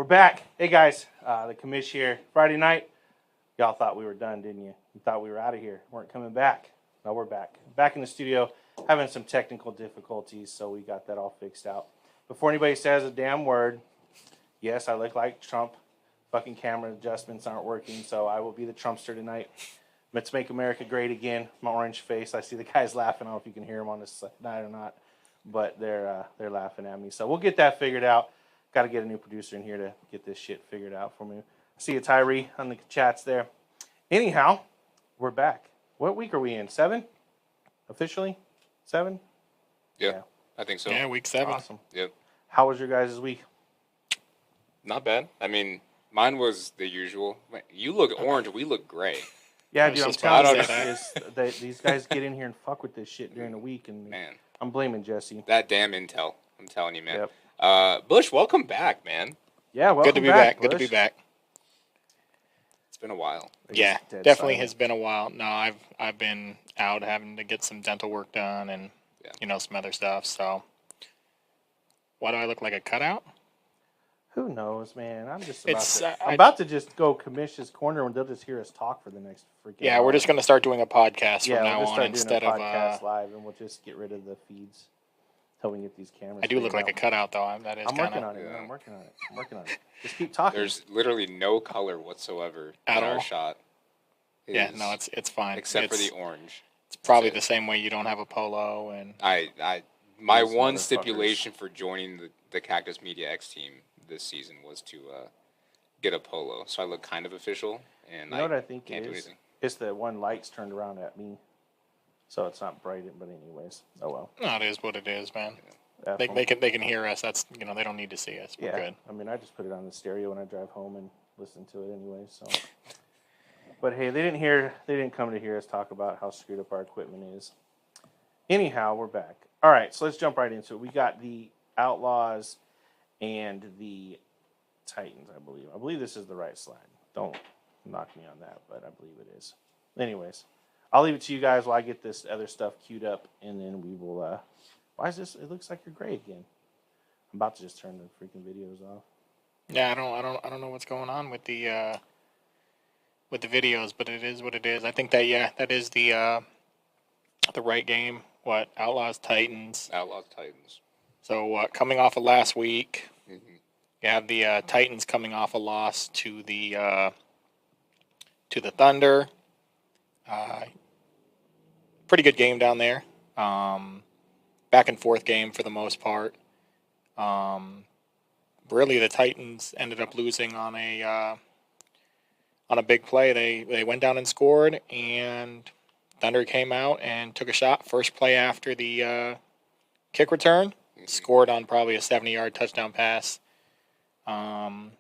back. Hey guys, the commish here. Friday night, y'all thought we were done, didn't you? You thought we were out of here. Weren't coming back. No, we're back. Back in the studio, having some technical difficulties, so we got that all fixed out. Before anybody says a damn word, yes, I look like Trump. Fucking camera adjustments aren't working, so I will be the Trumpster tonight. Let's make America great again. My orange face. I see the guys laughing. I don't know if you can hear them on this night or not, but they're laughing at me. So we'll get that figured out. Got to get a new producer in here to get this shit figured out for me. I see you, Tyree, on the chats there. Anyhow, we're back. What week are we in? 7? Officially? 7? Yeah, I think so. Yeah, week 7. Awesome. Yep. How was your guys' week? Not bad. I mean, mine was the usual. You look orange. We look gray. Yeah, That's dude, I'm just telling fine. you, I these guys get in here and fuck with this shit during the week, and Man, I'm blaming Jesse. that damn intel. I'm telling you, man. Yep. Bush, welcome back, man. Yeah, welcome Good to be back. Good to Bush. be back. It's been a while. Yeah, Dead definitely silent. has been a while. No, I've been out having to get some dental work done and some other stuff. So, why do I look like a cutout? Who knows, man? I'm just It's, about to just go Commish's Corner, and they'll just hear us talk for the next freaking Yeah, hour. we're just gonna start doing a podcast Yeah, from we'll now just on start instead doing a of. podcast live, and we'll just get rid of the feeds until we can get these cameras. I do look figured like a out. cutout though. That is I'm kind working of. on it. Man. I'm working on it. Just keep talking. There's literally no color whatsoever At in our all? shot. It Yeah, is- no, it's fine. except for It's- the orange. It's probably That's the it. same way you don't have a polo and. My These one motherfuckers. stipulation for joining the Cactus Media X team this season was to get a polo, so I look kind of official. And You know what I think can't it do is? anything. It's the one light's turned around at me, so it's not bright. But anyways, oh well. No, it is what it is, man. F They 'em. they can hear us. That's they don't need to see us. We're Yeah, good. I mean, I just put it on the stereo when I drive home and listen to it anyway. So, but hey, they didn't come to hear us talk about how screwed up our equipment is. Anyhow, we're back. All right, so let's jump right into it. We got the Outlaws and the Titans, I believe. I believe this is the right slide. Don't knock me on that, but I believe it is. Anyways, I'll leave it to you guys while I get this other stuff queued up, and then we will. Why is this? It looks like you're gray again. I'm about to just turn the freaking videos off. Yeah, I don't know what's going on with the videos, but it is what it is. I think that is the right game. What Outlaws Titans? Outlaws Titans. So coming off of last week, Mhm. you have the Titans coming off a loss to the Thunder. Pretty good game down there. Back and forth game for the most part. Really, the Titans ended up losing on a big play. They went down and scored, and Thunder came out and took a shot. First play after the kick return, scored on probably a 70-yard touchdown pass. And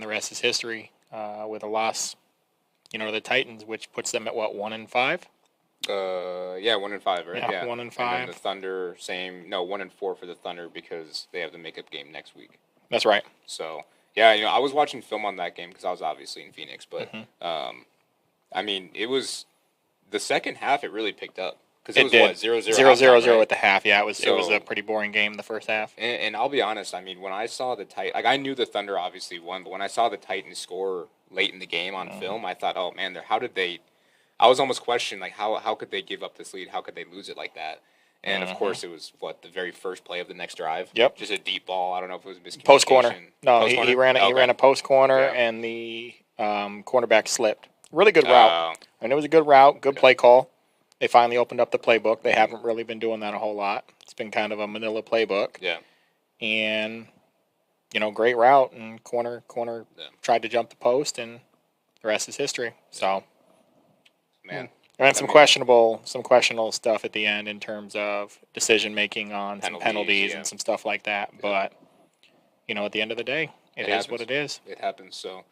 the rest is history with a loss. The Titans, which puts them at what, 1-5? 1-5, right? Yeah, 1-5. And then the Thunder, 1-4 for the Thunder because they have the makeup game next week. That's right. So, yeah, I was watching film on that game because I was obviously in Phoenix, but it was the second half. It really picked up because it was did. what 0-0 0-0 right? at the half. Yeah, it was So- a pretty boring game the first half. And I'll be honest. When I saw the I knew the Thunder obviously won, but when I saw the Titans score late in the game on film, I thought, oh man, how did they? I was almost questioning how could they give up this lead? How could they lose it like that? And of course, it was the very first play of the next drive. Yep. Just a deep ball. I don't know if it was a miscommunication. Post corner. No, Post he corner? ran Okay. a post corner, Yeah. and the cornerback slipped. Really good route. And it was a good route, good play call. They finally opened up the playbook. They haven't really been doing that a whole lot. It's been kind of a manila playbook. Yeah. And great route, and corner tried to jump the post, and the rest is history. So, Man. and some questionable stuff at the end in terms of decision making on some penalties yeah. and some stuff like that. But at the end of the day, it is happens. what it is. It happens. So,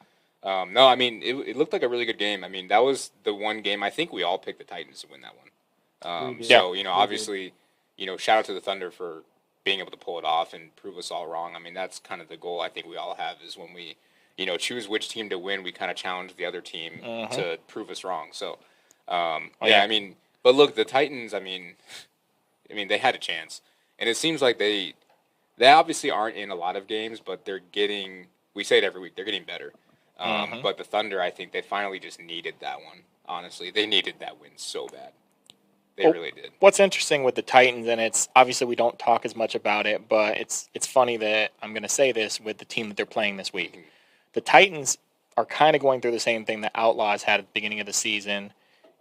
it looked like a really good game. That was the one game I think we all picked the Titans to win that one. We did. So, We obviously, shout out to the Thunder for being able to pull it off and prove us all wrong. That's kind of the goal I think we all have is when we, choose which team to win, we kind of challenge the other team to prove us wrong. So, but look, the Titans, they had a chance. And it seems like they obviously aren't in a lot of games, but they're getting we say it every week. They're getting better. But the Thunder, I think they finally just needed that one. Honestly, they needed that win so bad. They really did. What's interesting with the Titans, and it's obviously we don't talk as much about it, but it's funny that I'm going to say this with the team that they're playing this week. The Titans are kind of going through the same thing that Outlaws had at the beginning of the season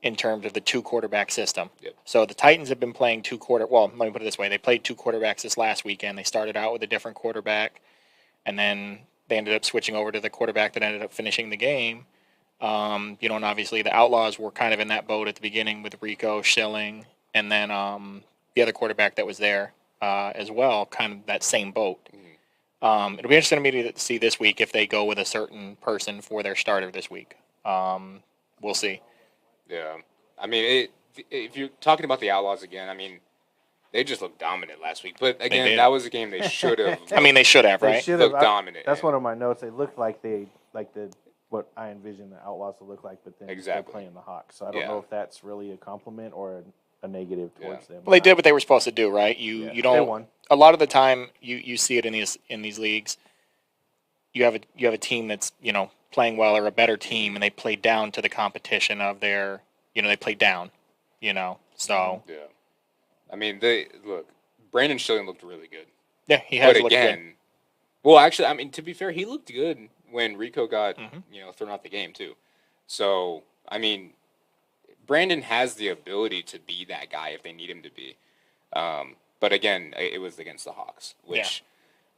in terms of the 2-quarterback system. Yep. So the Titans have been playing well, let me put it this way. They played 2 quarterbacks this last weekend. They started out with a different quarterback, and then they ended up switching over to the quarterback that ended up finishing the game. And obviously the Outlaws were kind of in that boat at the beginning with Rico, Schilling, and then the other quarterback that was there as well, kind of that same boat. It'll be interesting to me to see this week if they go with a certain person for their starter this week. We'll see. Yeah. I mean, if you're talking about the Outlaws again, I mean, they just looked dominant last week. But again, that was a game they should have. I mean, they should have, right? They should have. Looked dominant. That's one of my notes. They looked like what I envisioned the Outlaws to look like, but then they're playing the Hawks. So I don't know if that's really a compliment or a negative towards them. Well, they did what they were supposed to do, right? You don't. They won. A lot of the time, you see it in these leagues. You have a team that's playing well or a better team, and they play down to the competition of their. They play down. So. Yeah. I mean, Brandon Schilling looked really good. Yeah, he has looked good. Well, actually, I mean, to be fair, he looked good when Rico got, thrown out the game, too. So, I mean, Brandon has the ability to be that guy if they need him to be. But again, it was against the Hawks, which,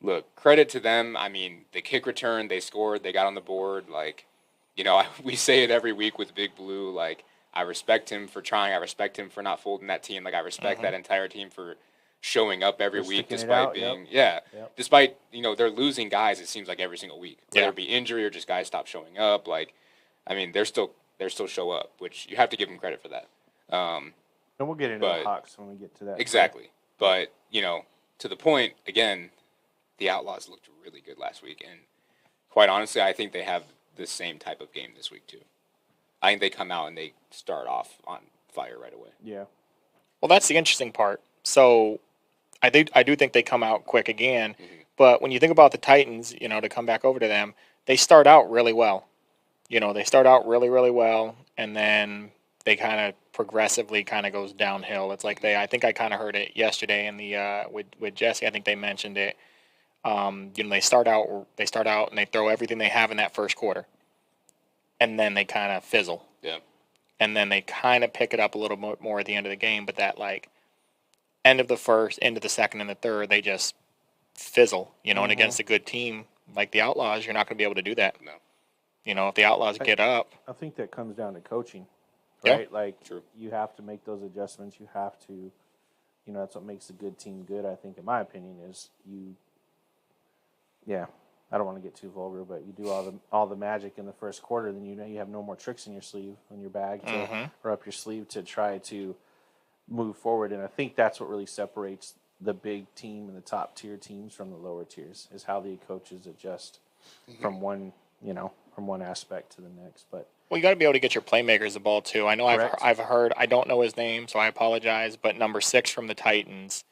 look, credit to them. I mean, the kick return, they scored, they got on the board. Like, we say it every week with Big Blue. Like, I respect him for trying. I respect him for not folding that team. Like, I respect that entire team for showing up every week despite being despite they're losing guys, it seems like every single week, whether it be injury or just guys stop showing up. Like, I mean, they're still show up, which you have to give them credit for that. And we'll get into the Hawks when we get to that. Exactly. But to the point again, the Outlaws looked really good last week, and quite honestly, I think they have the same type of game this week too. I think they come out and they start off on fire right away. Yeah. Well, that's the interesting part. So I do think they come out quick again, but when you think about the Titans, to come back over to them, they start out really well. They start out really, really well, and then they kind of progressively kind of goes downhill. It's like I think I kind of heard it yesterday in the with Jesse. I think they mentioned it. They start out and they throw everything they have in that first quarter, and then they kind of fizzle. Yeah. And then they kind of pick it up a little more at the end of the game, but that end of the first, end of the second, and the third, they just fizzle. And against a good team like the Outlaws, you're not going to be able to do that. No. If the Outlaws get up. I think that comes down to coaching, right? Yeah. True. You have to make those adjustments. You have to, that's what makes a good team good, I think, in my opinion, is I don't want to get too vulgar, but you do all the magic in the first quarter, then you have no more tricks in your sleeve, in your bag, or up your sleeve to try to move forward. And I think that's what really separates the big team and the top tier teams from the lower tiers, is how the coaches adjust from one aspect to the next. But you got to be able to get your playmakers the ball too. I know I've heard, I don't know his name, so I apologize, but number 6 from the Titans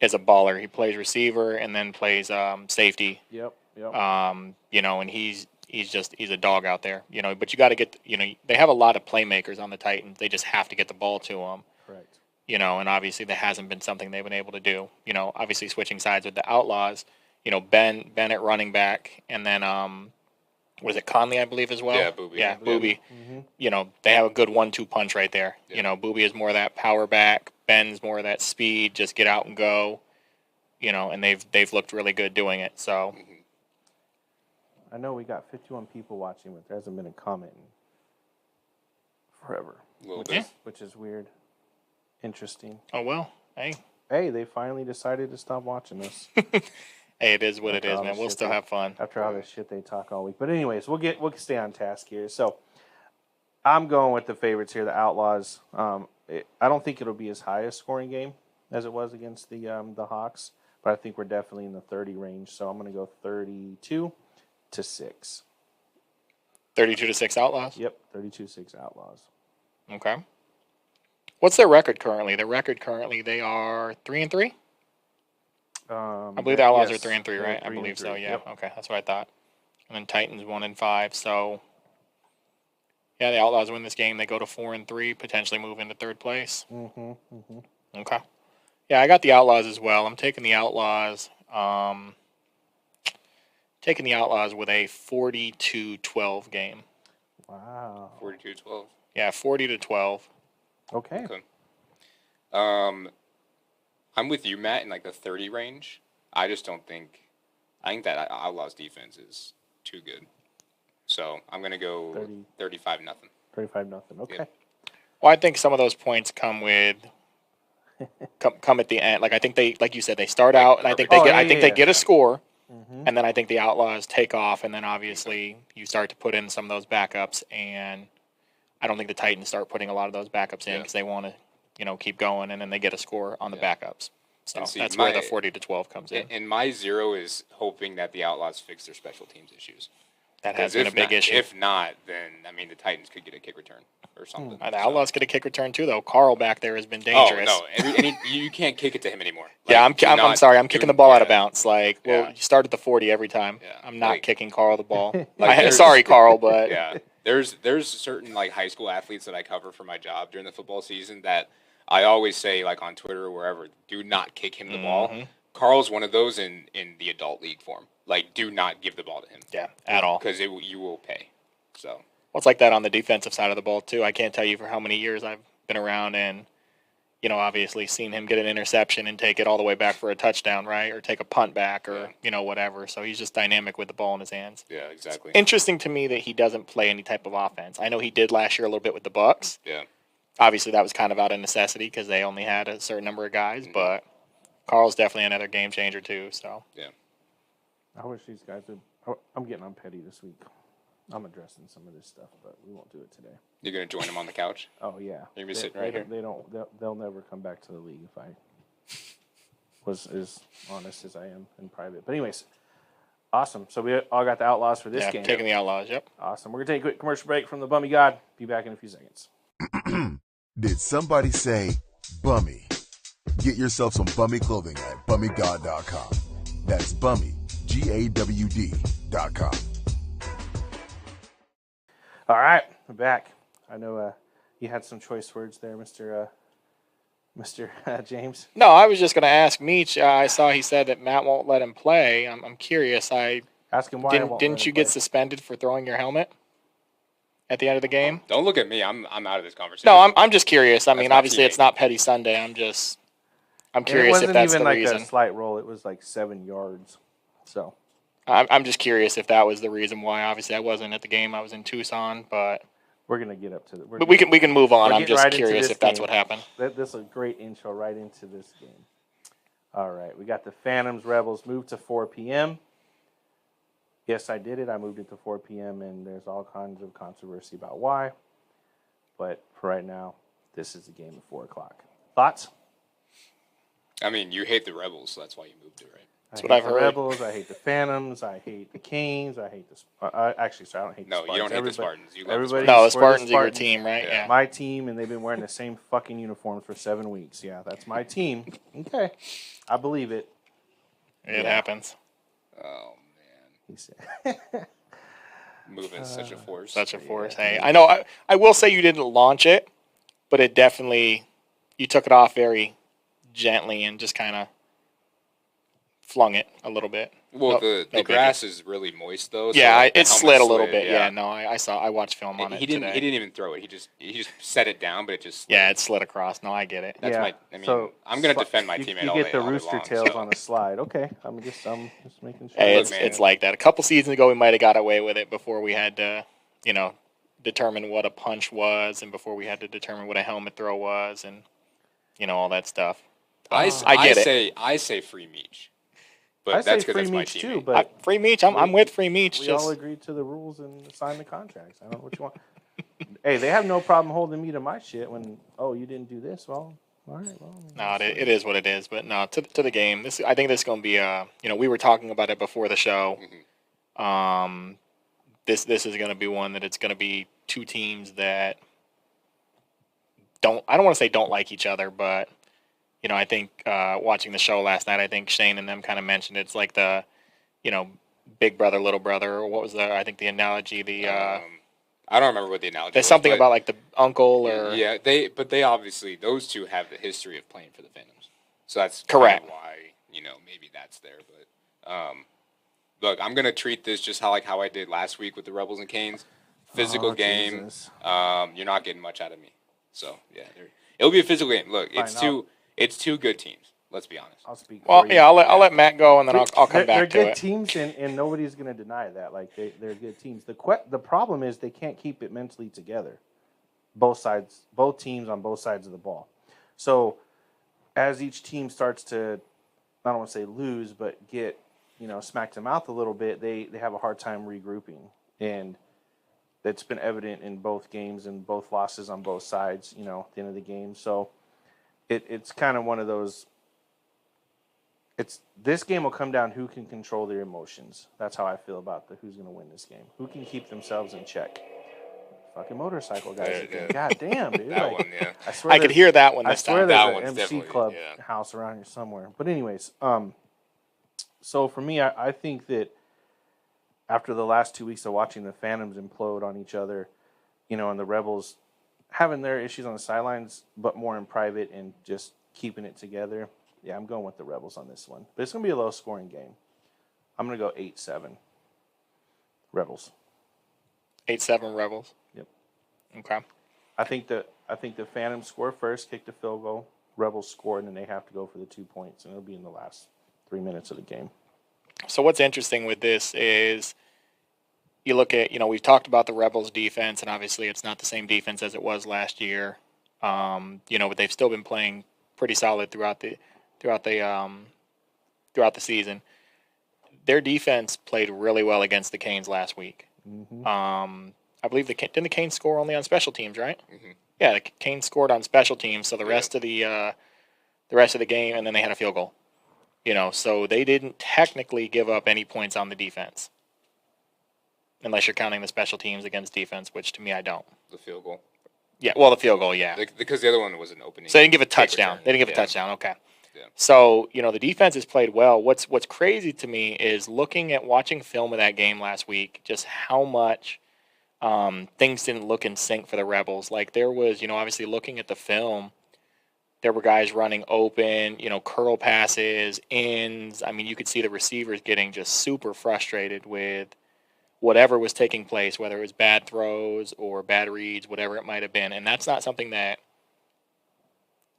is a baller. He plays receiver and then plays safety. Yep. And he's a dog out there. But you got to get they have a lot of playmakers on the Titans. They just have to get the ball to them. Correct. And obviously that hasn't been something they've been able to do. Obviously switching sides with the Outlaws. Ben at running back, and then was it Conley, I believe, as well? Yeah, Booby. Yeah, Booby. They have a good 1-2 punch right there. Yeah. Booby is more of that power back. Ben's more of that speed, just get out and go. And they've looked really good doing it. So. I know we got 51 people watching, but there hasn't been a comment in forever. Which is weird. Interesting. Oh, well. Hey, they finally decided to stop watching us. Hey, it is what it is, man. We'll still have fun. After all this shit they talk all week. But anyways, we'll stay on task here. So I'm going with the favorites here, the Outlaws. I don't think it'll be as high a scoring game as it was against the Hawks, but I think we're definitely in the 30 range. So I'm going to go 32-6. 32-6 Outlaws? Yep, 32-6 Outlaws. Okay. What's their record currently? Their record currently, they are 3-3? I believe the Outlaws are 3-3, right? I believe so. Yeah. Yep. Okay, that's what I thought. and then Titans 1-5. So yeah, the Outlaws win this game. They go to 4-3, potentially move into third place. Okay. Yeah, I got the Outlaws as well. I'm taking the Outlaws. Taking the Outlaws with a 40-12 game. Wow. 42-12. Yeah, 40-12. Okay. I'm with you, Matt, in like the 30 range. I just don't think. I think that Outlaws defense is too good. So I'm gonna go 35-0. 35-0. Okay. Yep. Well, I think some of those points come at the end. Like I think they, like you said, they start out, and I think they get a score, and then I think the Outlaws take off, and then obviously you start to put in some of those backups, and I don't think the Titans start putting a lot of those backups in because they want to, keep going, and then they get a score on the backups. So that's where the 40-12 comes in. And my 0 is hoping that the Outlaws fix their special teams issues. That has been a big issue. If not, then the Titans could get a kick return or something. The Outlaws get a kick return too, though. Carl back there has been dangerous. Oh no, and you can't kick it to him anymore. Yeah, I'm sorry. I'm kicking the ball out of bounds. You start at the 40 every time. Yeah. I'm not kicking Carl the ball. Like, sorry, Carl, but yeah, there's certain high school athletes that I cover for my job during the football season that I always say on Twitter or wherever, do not kick him the ball. Carl's one of those in the adult league form. Do not give the ball to him. Yeah, at all. Because you will pay. So. Well, it's like that on the defensive side of the ball, too. I can't tell you for how many years I've been around and, obviously seen him get an interception and take it all the way back for a touchdown, right? Or take a punt back or, whatever. So he's just dynamic with the ball in his hands. Yeah, exactly. Interesting to me that he doesn't play any type of offense. I know he did last year a little bit with the Bucks. Yeah. Obviously, that was kind of out of necessity because they only had a certain number of guys, but Carl's definitely another game changer, too. So. Yeah. I wish these guys would. I'm getting on petty this week. I'm addressing some of this stuff, but we won't do it today. You're gonna join them on the couch? Oh yeah. You're gonna be sitting right here. They'll never come back to the league if I was as honest as I am in private. But anyways, awesome. So we all got the Outlaws for this game. Taking the Outlaws. Yep. Awesome. We're gonna take a quick commercial break from the Bummy God. Be back in a few seconds. Did somebody say bummy? Get yourself some bummy clothing at bummygod.com. That's bummy. GAWD.com. All right, we're back. I know you had some choice words there, Mr. James. No, I was just going to ask Meech. I saw he said that Matt won't let him play. I'm curious. Ask him why. Didn't you get suspended for throwing your helmet at the end of the game? Don't look at me. I'm out of this conversation. No, I'm just curious. I mean, obviously it's not Petty Sunday. I'm curious if that's the reason. It wasn't even a slight roll. It was 7 yards. So I'm just curious if that was the reason why. Obviously, I wasn't at the game. I was in Tucson, but we're gonna get up to the. But we can move on. I'm just curious if that's what happened. This is a great intro right into this game. All right, we got the Phantoms Rebels moved to 4 p.m. Yes, I did it. I moved it to 4 p.m. and there's all kinds of controversy about why. But for right now, this is the game at 4 o'clock. Thoughts? I mean, you hate the Rebels, so that's why you moved it, right? That's what I've heard. The Rebels, I hate the Phantoms, I hate the Canes, I hate the. Actually, sorry, I don't hate the Spartans. No, you don't hate the Spartans. You love the Spartans are your team, right? Yeah. My team, and they've been wearing the same fucking uniforms for 7 weeks. Yeah, that's my team. Okay, I believe it. It happens. Oh man, He said. moving such a force. Such a force. Hey, I know. I will say you didn't launch it, but it definitely you took it off very gently and just kind of flung it a little bit. Well, the grass is really moist though. So yeah, it slid a little bit. Yeah, no, I watched film on it. He didn't even throw it. He just set it down, but it just slid. Yeah, it slid across. No, I get it. That's I'm gonna defend my teammate all day. You get the rooster tails so. on a slide. Okay, I'm just making sure. Hey, it's like that. A couple seasons ago, we might have got away with it before we had to, determine what a punch was, and before we had to determine what a helmet throw was, and all that stuff. I say free Meech. But that's because that's my team too. But free Meech, I'm with free Meech. We all agreed to the rules and signed the contracts. I don't know what you want. Hey, they have no problem holding me to my shit when you didn't do this. Well, all right. Well, no, it is what it is. But no, to the game. I think this is going to be we were talking about it before the show. Mm-hmm. This is going to be one that it's going to be two teams that I don't want to say don't like each other, but. I think watching the show last night, I think Shane and them kind of mentioned it's like the, big brother, little brother, or what was I think the analogy, I don't remember what the analogy there's was. something but about like the uncle or. Yeah, they obviously, those two have the history of playing for the Phantoms. So that's Correct. kind of why, maybe that's there. But look, I'm going to treat this just how I did last week with the Rebels and Canes. Physical game. Jesus. You're not getting much out of me. So, yeah, it'll be a physical game. Look, Fine, it's two good teams. Let's be honest. I'll speak Well, for you. yeah, I'll let Matt go, and then I'll come They're back to good it. teams, and nobody's going to deny that. Like they're good teams. The problem is they can't keep it mentally together. Both sides, both teams on both sides of the ball. So as each team starts to, I don't want to say lose, but get smacked in the mouth a little bit, they have a hard time regrouping, and that's been evident in both games and both losses on both sides. At the end of the game, so it's kind of one of those. This game will come down who can control their emotions. That's how I feel about who's going to win this game. Who can keep themselves in check. Fucking motorcycle guys again. God damn, dude. That one, yeah. I could hear that one I this swear time. there's That an one's MC definitely, Club yeah. house around here somewhere. But anyways, so for me, I think that after the last 2 weeks of watching the Phantoms implode on each other, and the Rebels having their issues on the sidelines, but more in private and just keeping it together, yeah, I'm going with the Rebels on this one. But it's going to be a low-scoring game. I'm going to go 8-7. Rebels. 8-7 Rebels. Yep. Okay. I think the Phantoms score first, kick the field goal. Rebels score, and then they have to go for the 2 points, and it'll be in the last 3 minutes of the game. So what's interesting with this is you look at, we've talked about the Rebels defense, and obviously it's not the same defense as it was last year. But they've still been playing pretty solid throughout the season. Their defense played really well against the Canes last week. Mm-hmm. I believe didn't the Canes score only on special teams, right? Mm-hmm. Yeah, the Canes scored on special teams, so the rest of the game, and then they had a field goal. So they didn't technically give up any points on the defense, unless you're counting the special teams against defense, which to me I don't. The field goal. Yeah, well, the field goal, yeah. Because the other one was an opening. So they didn't give a touchdown. They didn't give a touchdown. Okay. Yeah. So the defense has played well. What's crazy to me is watching film of that game last week, just how much things didn't look in sync for the Rebels. Like there was, obviously looking at the film, there were guys running open, curl passes, ins. I mean, you could see the receivers getting just super frustrated with whatever was taking place, whether it was bad throws or bad reads, whatever it might have been. And that's not something that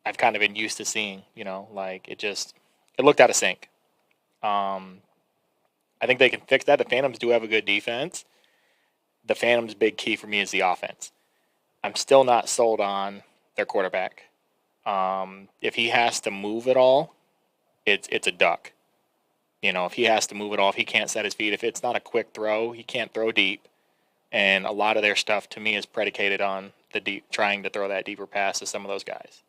I've kind of been used to seeing, like it looked out of sync. I think they can fix that. The Phantoms do have a good defense. The Phantoms' big key for me is the offense. I'm still not sold on their quarterback. If he has to move at all, it's a duck. If he has to move it off, he can't set his feet. If it's not a quick throw, he can't throw deep. And a lot of their stuff, to me, is predicated on trying to throw that deeper pass to some of those guys.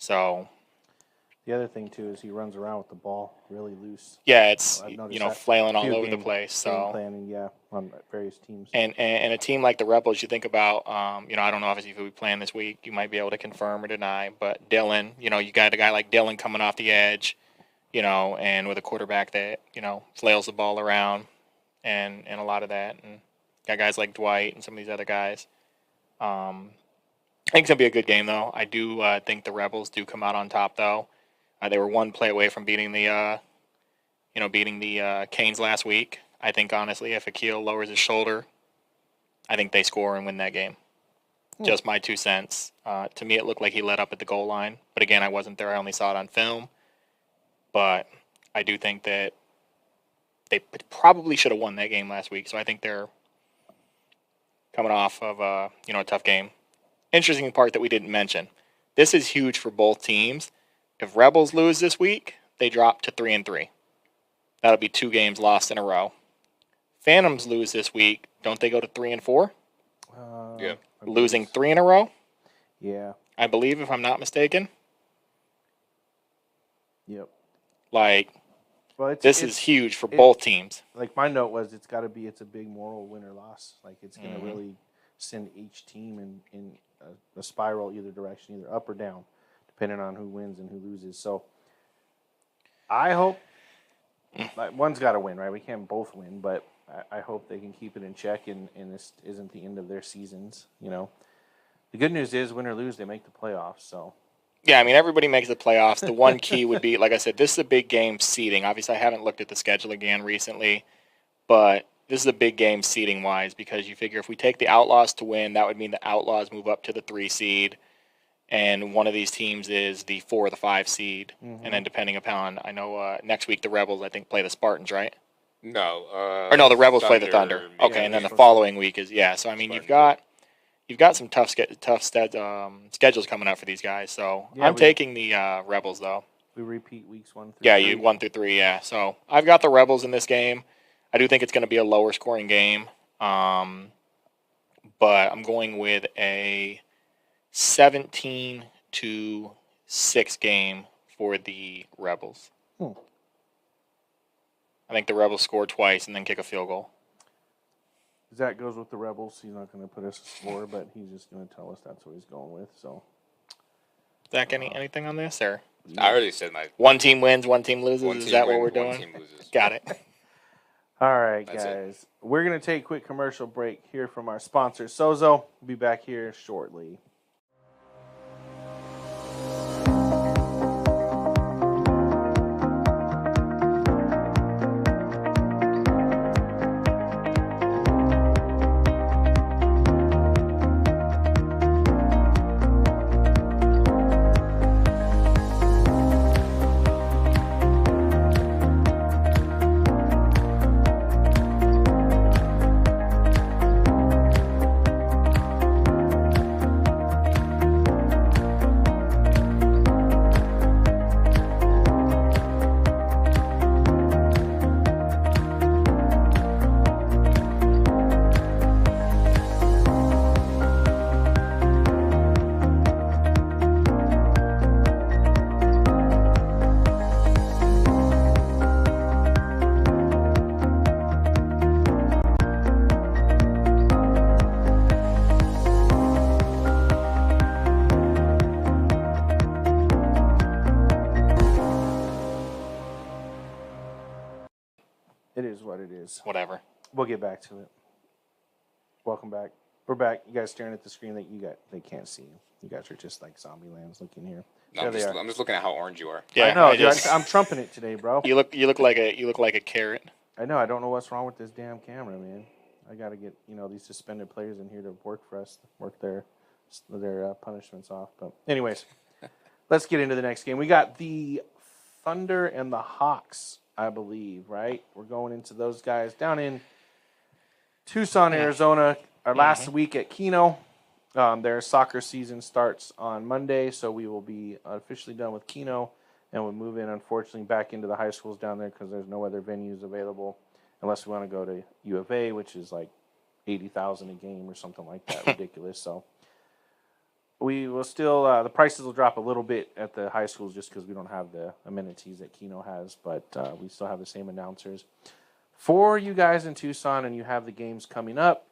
So the other thing too is he runs around with the ball really loose. Yeah, it's that. flailing all over the place. So planning, yeah, on various teams. And a team like the Rebels, you think about, I don't know obviously if we playing this week, you might be able to confirm or deny. But Dylan, you got a guy like Dylan coming off the edge. And with a quarterback that, flails the ball around and a lot of that. And got guys like Dwight and some of these other guys. I think it's going to be a good game, though. I do think the Rebels do come out on top, though. They were one play away from beating the Canes last week. I think, honestly, if Akil lowers his shoulder, I think they score and win that game. Just my 2 cents. To me, it looked like he let up at the goal line. But, again, I wasn't there. I only saw it on film. But I do think that they probably should have won that game last week. So I think they're coming off of a tough game. Interesting part that we didn't mention. This is huge for both teams. If Rebels lose this week, they drop to 3-3. That'll be 2 games lost in a row. Phantoms lose this week, don't they go to 3-4? Yeah. Losing 3 in a row? Yeah. I believe, if I'm not mistaken. Yep. This is huge for both teams. Like my note was, it's a big moral win or loss. Like it's going to really send each team in a spiral either direction, either up or down, depending on who wins and who loses. So I hope like, one's got to win, right? We can't both win, but I hope they can keep it in check, and this isn't the end of their seasons. The good news is, win or lose, they make the playoffs. So. Yeah, I mean, everybody makes the playoffs. The one key would be, like I said, this is a big game seeding. Obviously, I haven't looked at the schedule again recently, but this is a big game seeding-wise because you figure if we take the Outlaws to win, that would mean the Outlaws move up to the 3 seed, and one of these teams is the 4 or the 5 seed. Mm-hmm. And then depending upon, I know next week the Rebels, I think, play the Spartans, right? No. Or no, the Rebels play the Thunder. Okay, and then the following week is, so I mean, you've got some tough schedules coming up for these guys. So I'm taking the Rebels, though. We repeat weeks 1 through 3. Yeah, 1 through 3, yeah. So I've got the Rebels in this game. I do think it's going to be a lower scoring game. But I'm going with a 17-6 game for the Rebels. I think the Rebels score twice and then kick a field goal. Zach goes with the Rebels. He's not going to put us a score, but he's just going to tell us that's what he's going with. So, Zach, anything on this? Or I already said my one team wins, one team loses. Is that what we're doing? One team loses. Got it. All right, That's guys. We're going to take a quick commercial break here from our sponsor, Sozo. We'll be back here shortly. It is what it is. Whatever. We'll get back to it. Welcome back. We're back. You guys staring at the screen they can't see you. You guys are just like zombie lands looking here. No, I'm just looking at how orange you are. Yeah, I know. Dude, I'm trumping it today, bro. You look like a carrot. I know. I don't know what's wrong with this damn camera, man. I got to get these suspended players in here to work for us, work their punishments off. But anyways, let's get into the next game. We got the Thunder and the Hawks, I believe, right? We're going into those guys down in Tucson, Arizona. Our last week at Keno. Their soccer season starts on Monday, so we will be officially done with Keno, and we'll move in, unfortunately, back into the high schools down there because there's no other venues available unless we want to go to U of A, which is like $80,000 a game or something like that, ridiculous. So we will still the prices will drop a little bit at the high schools just because we don't have the amenities that Keno has, but we still have the same announcers. For you guys in Tucson, and you have the games coming up,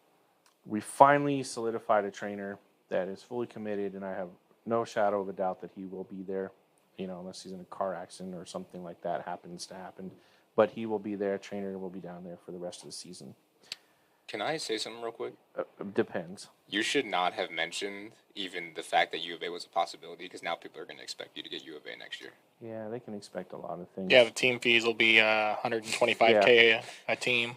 we finally solidified a trainer that is fully committed, and I have no shadow of a doubt that he will be there, unless he's in a car accident or something like that happens to happen. But he will be there. Trainer will be down there for the rest of the season. Can I say something real quick? Depends. You should not have mentioned even the fact that U of A was a possibility because now people are going to expect you to get U of A next year. Yeah, they can expect a lot of things. Yeah, the team fees will be $125K a team.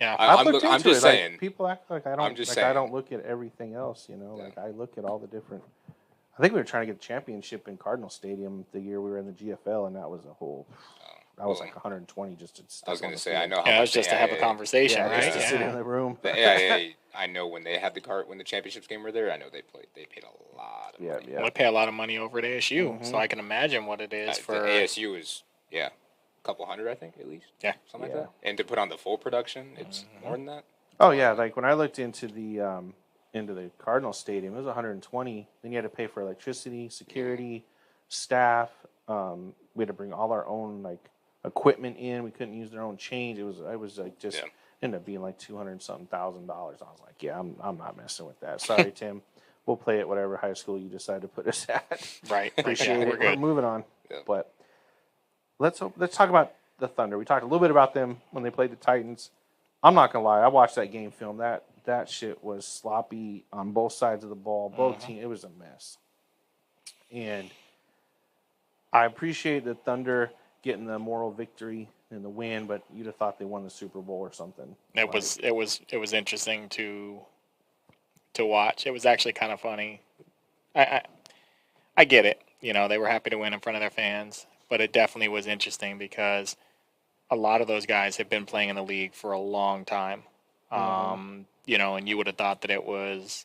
Yeah, I'm just saying. Like, people act like I don't. I don't look at everything else. Like I look at all the different. I think we were trying to get the championship in Cardinal Stadium the year we were in the GFL, and that was a whole. That was like 120 just to. I was going to say I know. How much it was just to have a conversation, right? Just to sit in the room. I know when they had when the championships game were there. I know they paid a lot of money. Well, they pay a lot of money over at ASU, so I can imagine what it is for. The ASU is a couple hundred, I think, at least. Yeah, something like that. And to put on the full production, it's more than that. Oh yeah, like when I looked into the Cardinal Stadium, it was 120. Then you had to pay for electricity, security, staff. We had to bring all our own equipment in. We couldn't use their own change. It was like just ended up being like $200-something thousand. I was like, yeah, I'm not messing with that. Sorry, Tim. We'll play at whatever high school you decide to put us at. Right. Appreciate it. We're moving on. Yeah. But let's talk about the Thunder. We talked a little bit about them when they played the Titans. I'm not gonna lie, I watched that game film. That shit was sloppy on both sides of the ball. Both teams, it was a mess. And I appreciate the Thunder getting the moral victory and the win, but you'd have thought they won the Super Bowl or something. It was interesting to watch. It was actually kind of funny. I get it. You know, they were happy to win in front of their fans, but it definitely was interesting because a lot of those guys have been playing in the league for a long time. You know, and you would have thought that it was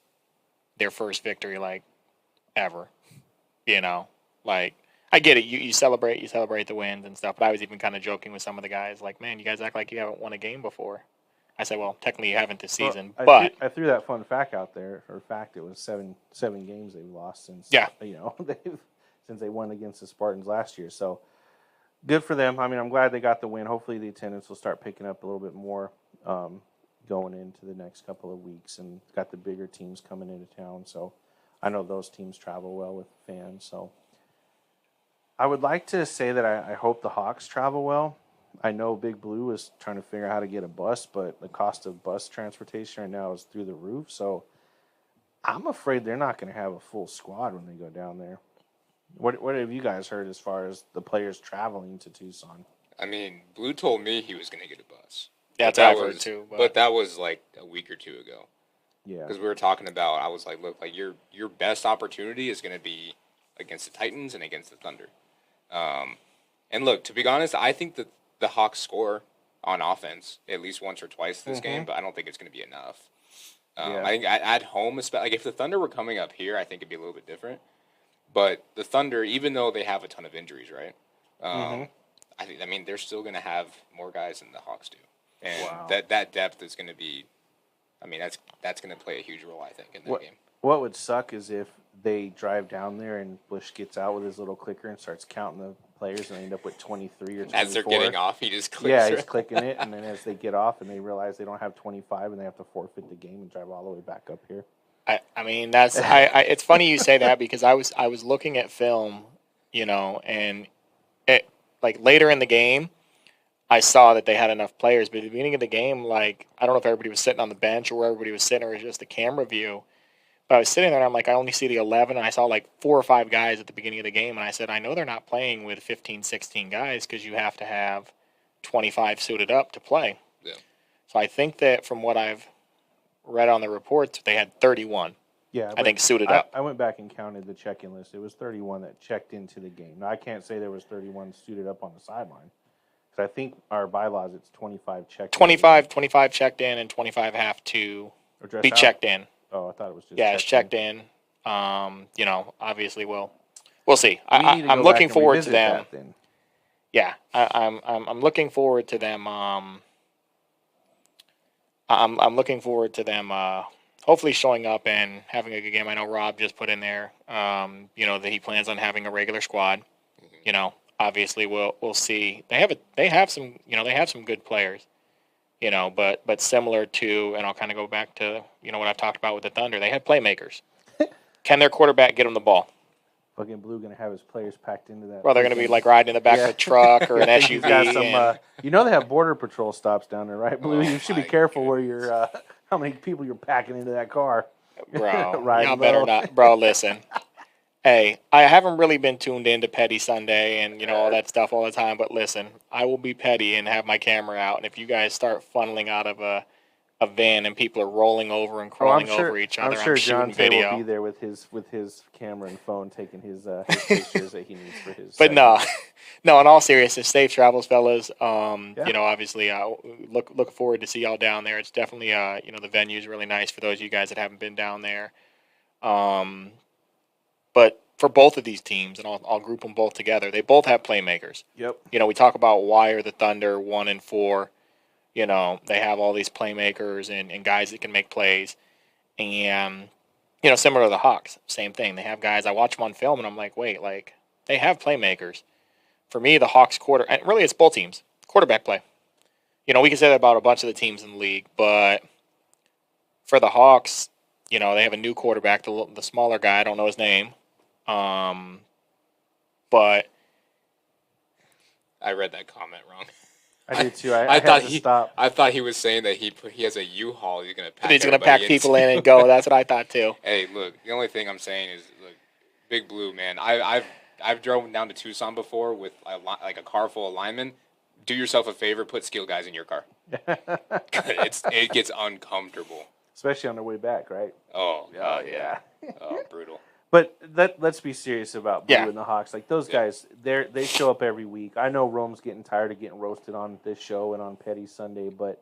their first victory, like, ever. You know, like, I get it. You celebrate the wins and stuff, but I was even kind of joking with some of the guys, like, man, you guys act like you haven't won a game before. I said, well, technically you haven't this season, but I threw that fun fact out there. For a fact, it was seven games they've lost since. Yeah. You know, since they won against the Spartans last year. So good for them. I mean, I'm glad they got the win. Hopefully, the attendance will start picking up a little bit more going into the next couple of weeks, and got the bigger teams coming into town. So I know those teams travel well with fans. So I would like to say that I hope the Hawks travel well. I know Big Blue is trying to figure out how to get a bus, but the cost of bus transportation right now is through the roof. So I'm afraid they're not going to have a full squad when they go down there. What have you guys heard as far as the players traveling to Tucson? I mean, Blue told me he was going to get a bus. Yeah, that's what I've heard too. But that was like a week or two ago. Yeah. Because we were talking about, I was like, look, like your best opportunity is going to be against the Titans and against the Thunder. And look, to be honest, I think that the Hawks score on offense at least once or twice this game, but I don't think it's going to be enough. I think at home, like if the Thunder were coming up here, I think it'd be a little bit different. But the Thunder, even though they have a ton of injuries, right? I mean, they're still going to have more guys than the Hawks do, and that depth is going to be. I mean, that's going to play a huge role, I think, in that game. What would suck is if they drive down there and Bush gets out with his little clicker and starts counting the players and they end up with 23 or 24. As they're getting off, he just clicks. Yeah, he's clicking it, and then as they get off and they realize they don't have 25 and they have to forfeit the game and drive all the way back up here. I mean, that's it's funny you say that because I was looking at film, you know, and it like later in the game, I saw that they had enough players, but at the beginning of the game, like I don't know if everybody was sitting on the bench or where everybody was sitting or it was just a camera view. But I was sitting there and I'm like, I only see the 11, and I saw like 4 or 5 guys at the beginning of the game, and I said, I know they're not playing with 15, 16 guys because you have to have 25 suited up to play. Yeah. So I think that from what I've read on the reports, they had 31. Yeah, I think suited up. I went back and counted the check-in list. It was 31 that checked into the game. Now, I can't say there was 31 suited up on the sideline. Because I think our bylaws, it's 25 checked in. 25 checked in, and 25 have to be checked in. Oh, I thought it was just it's checked in. You know, obviously we'll see. I'm looking forward to them. Yeah, I'm looking forward to them. I'm looking forward to them. Hopefully showing up and having a good game. I know Rob just put in there. You know that he plans on having a regular squad. You know, obviously we'll see. They have some good players. You know, but similar to, and I'll kind of go back to, you know, what I've talked about with the Thunder. They had playmakers. Can their quarterback get them the ball? Fucking Blue going to have his players packed into that. Well, they're going to be like riding in the back of a truck or an SUV. Got some, you know they have border patrol stops down there, right, Blue? You should be careful where you're, how many people you're packing into that car. Bro, y'all better not. Bro, listen. Hey, I haven't really been tuned into Petty Sunday and, you know, all that stuff all the time, but listen, I will be petty and have my camera out, and if you guys start funneling out of a van and people are rolling over and crawling over each other, I'm sure shooting John video. will be there with his camera and phone taking his pictures that he needs for his. But no, in all seriousness, safe travels, fellas. You know, obviously, look forward to see y'all down there. It's definitely, you know, the venue's really nice for those of you guys that haven't been down there. But for both of these teams, and I'll group them both together, they both have playmakers. Yep. You know, we talk about why are the Thunder 1-4. You know, they have all these playmakers and guys that can make plays. And, you know, similar to the Hawks, same thing. They have guys, I watch them on film, and I'm like, wait, like, they have playmakers. For me, the Hawks and really it's both teams, quarterback play. You know, we can say that about a bunch of the teams in the league, but for the Hawks, you know, they have a new quarterback, the smaller guy, I don't know his name. But I read that comment wrong. I did too. I had to stop. I thought he was saying that he has a U-Haul. He's gonna pack. He's gonna pack people in and go. That's what I thought too. Hey, look. The only thing I'm saying is, look, Big Blue, man. I've driven down to Tucson before with like a car full of linemen. Do yourself a favor, put skilled guys in your car. It gets uncomfortable, especially on the way back, right? Oh yeah. Oh, brutal. But let's be serious about Blue and the Hawks. Like those guys, they show up every week. I know Rome's getting tired of getting roasted on this show and on Petty Sunday, but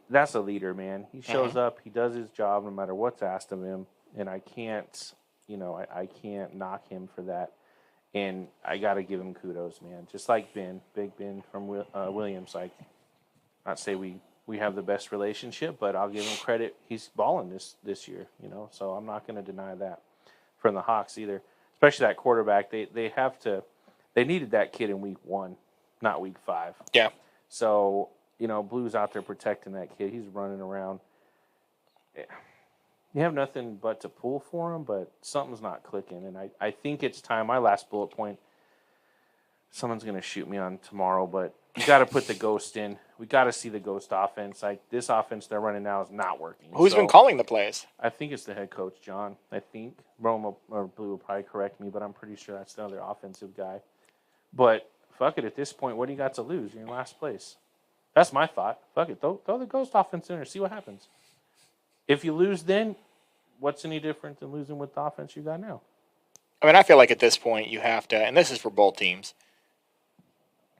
that's a leader, man. He shows up, he does his job no matter what's asked of him, and I can't knock him for that. And I got to give him kudos, man. Just like Big Ben from Williams. Like, not say we have the best relationship, but I'll give him credit. He's balling this year, So I'm not going to deny that from the Hawks either. Especially that quarterback. They needed that kid in week 1, not week 5. Yeah. So, Blue's out there protecting that kid. He's running around. You have nothing but to pull for him, but something's not clicking. And I think it's time. My last bullet point, someone's going to shoot me on tomorrow, but you got to put the ghost in. We got to see the ghost offense. Like, this offense they're running now is not working. Who's been calling the plays? I think it's the head coach, John. I think Rome or Blue will probably correct me, but I'm pretty sure that's the other offensive guy. But fuck it, at this point, what do you got to lose? You're in last place. That's my thought. Fuck it, throw the ghost offense in there, see what happens. If you lose then, what's any different than losing with the offense you got now? I mean, I feel like at this point you have to, and this is for both teams,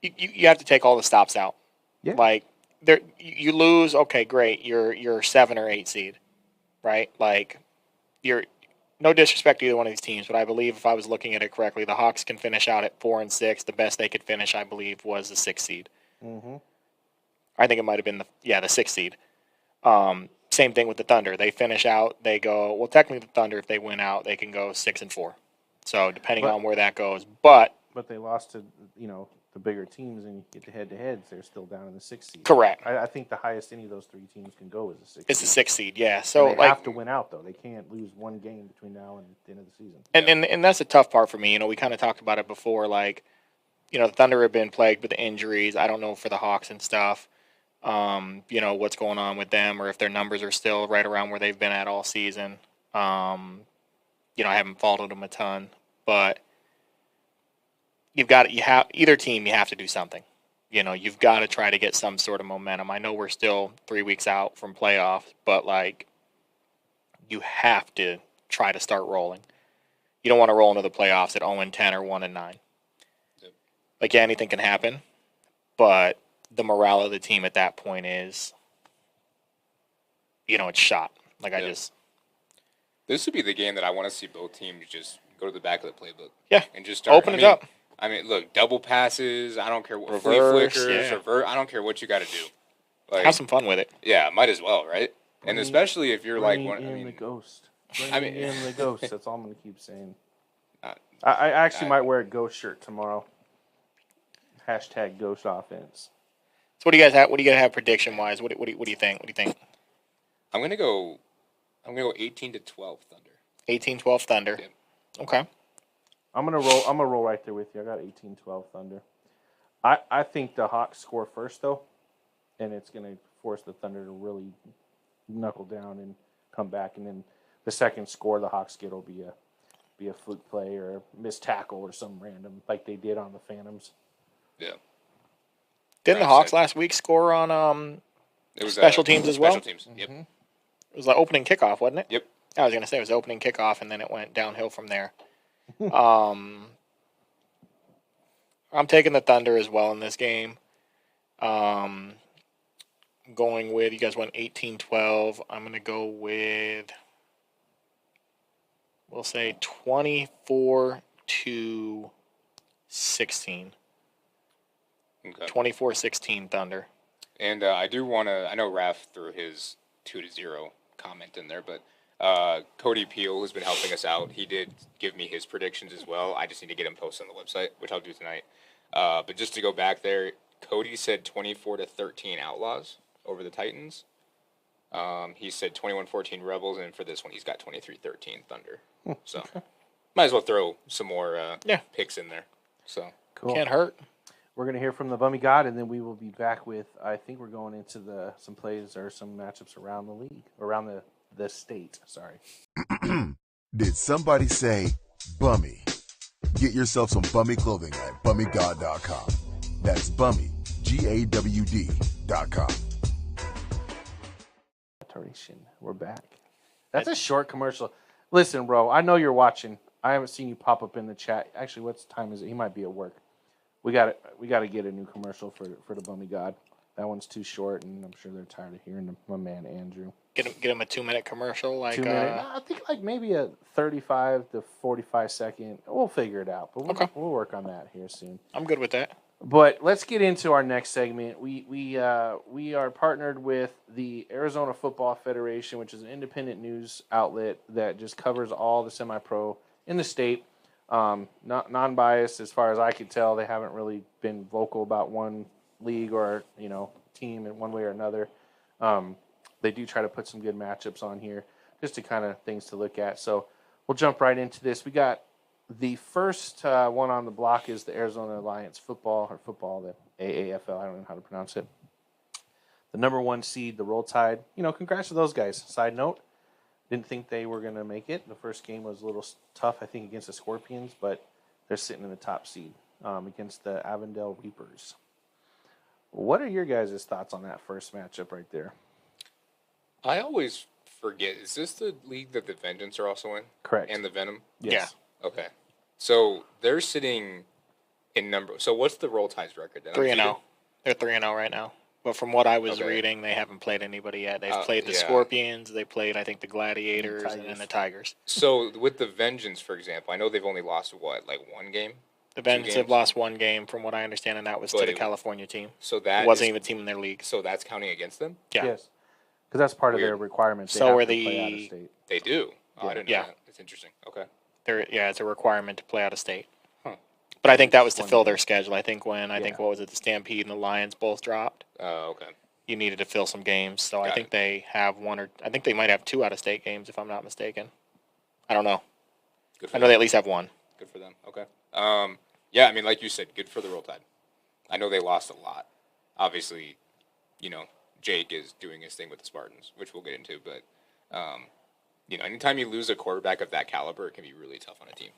you have to take all the stops out. Yeah. Like, you lose, okay, great, you're 7 or 8 seed, right? Like, you're no disrespect to either one of these teams, but I believe if I was looking at it correctly, the Hawks can finish out at 4 and 6. The best they could finish, I believe, was the 6th seed. Mm-hmm. I think it might have been the 6th seed. Same thing with the Thunder. They finish out. They go, well, technically the Thunder, if they win out, they can go 6 and 4. So depending on where that goes, but they lost to the bigger teams, and you get the head-to-heads. They're still down in the 6th seed. Correct. I think the highest any of those 3 teams can go is the 6th seed. It's the 6th seed, yeah. So and they have to win out though. They can't lose one game between now and the end of the season. And that's a tough part for me. We kind of talked about it before. Like, the Thunder have been plagued with the injuries. I don't know for the Hawks and stuff. What's going on with them, or if their numbers are still right around where they've been at all season. I haven't followed them a ton, but either team, you have to do something. You've got to try to get some sort of momentum. I know we're still 3 weeks out from playoffs, but like, you have to try to start rolling. You don't want to roll into the playoffs at 0-10 or 1-9. Yep. Like, yeah, anything can happen, but the morale of the team at that point is, it's shot. Like, This would be the game that I want to see both teams just go to the back of the playbook. Yeah. And just start. Open it up. I mean, look, double passes. I don't care what reverse, flea flickers, revert. I don't care what you got to do. Like, have some fun with it. Yeah, might as well, right? And especially if you're bring like one. in the ghost. I mean, in the ghost. That's all I'm going to keep saying. I actually might wear a ghost shirt tomorrow. # ghost offense. So what do you guys have? What do you guys have prediction wise? What do you think? What do you think? I'm gonna go 18-12 Thunder. 18-12 Thunder. Yep. Okay. I'm gonna roll right there with you. I got 18-12 Thunder. I think the Hawks score first though, and it's gonna force the Thunder to really knuckle down and come back. And then the second score the Hawks get will be a fluke play or a missed tackle or some random like they did on the Phantoms. Yeah. Didn't the Hawks last week score on it was special teams as well? Special teams. Yep. Mm-hmm. It was like opening kickoff, wasn't it? Yep. I was gonna say it was opening kickoff, and then it went downhill from there. I'm taking the Thunder as well in this game. Going with, you guys went 18-12. I'm going to go with, we'll say 24-16. Okay. 24-16 Thunder. And I do want to, I know Raph threw his 2-0 comment in there, but Cody Peel has been helping us out. He did give me his predictions as well. I just need to get him posted on the website, which I'll do tonight. But just to go back there, Cody said 24-13 Outlaws over the Titans. He said 21-14 Rebels, and for this one, he's got 23-13 Thunder. So might as well throw some more picks in there. So cool. Can't hurt. we're going to hear from the Bummy God, and then we will be back with, I think we're going into some plays or some matchups around the league, around the state, sorry. Did somebody say Bummy? Get yourself some Bummy clothing at BummyGod.com. That's Bummy, GAWD.com. We're back. That's a short commercial. Listen, bro, I know you're watching. I haven't seen you pop up in the chat. Actually, what time is it? He might be at work. We got to get a new commercial for the Bummy God. That one's too short, and I'm sure they're tired of hearing my man Andrew. Get him a 2-minute commercial, like 2 minute. I think like maybe a 35 to 45 second. We'll figure it out, but we'll work on that here soon. I'm good with that. But let's get into our next segment. We are partnered with the Arizona Football Federation, which is an independent news outlet that just covers all the semi-pro in the state. Not non-biased as far as I could tell. They haven't really been vocal about one league or team in one way or another. They do try to put some good matchups on here, just to kind of things to look at. So we'll jump right into this. We got the first one on the block is the Arizona Alliance football, the AAFL. I don't know how to pronounce it. The number 1 seed, the Roll Tide. Congrats to those guys. Side note, didn't think they were going to make it. The first game was a little tough, I think, against the Scorpions, but they're sitting in the top seed against the Avondale Reapers. What are your guys' thoughts on that first matchup right there? I always forget. Is this the league that the Vengeance are also in? Correct. And the Venom? Yes. Yeah. Okay. So they're sitting in number. So what's the Roll Tide's record then? 3-0. They're 3-0 right now. But from what I was reading, they haven't played anybody yet. They've played the Scorpions. They played, I think, the Gladiators and then the Tigers. So with the Vengeance, for example, I know they've only lost, like one game? The Vengeance have lost one game, from what I understand, and that was to the California team. So that it wasn't even a team in their league. So that's counting against them? Yeah. Yes. Because that's part of their requirements. So are play out of state. They do? Oh, I didn't know that. That's interesting. Okay. It's a requirement to play out of state. Huh. But I think that was to fill their schedule. I think what was it, the Stampede and the Lions both dropped. Oh, okay. You needed to fill some games. So I think they have I think they might have 2 out-of-state games, if I'm not mistaken. I don't know. I know they at least have 1. Good for them. Okay. Yeah, I mean, like you said, good for the Roll Tide. I know they lost a lot. Obviously, Jake is doing his thing with the Spartans, which we'll get into. But, anytime you lose a quarterback of that caliber, it can be really tough on a team.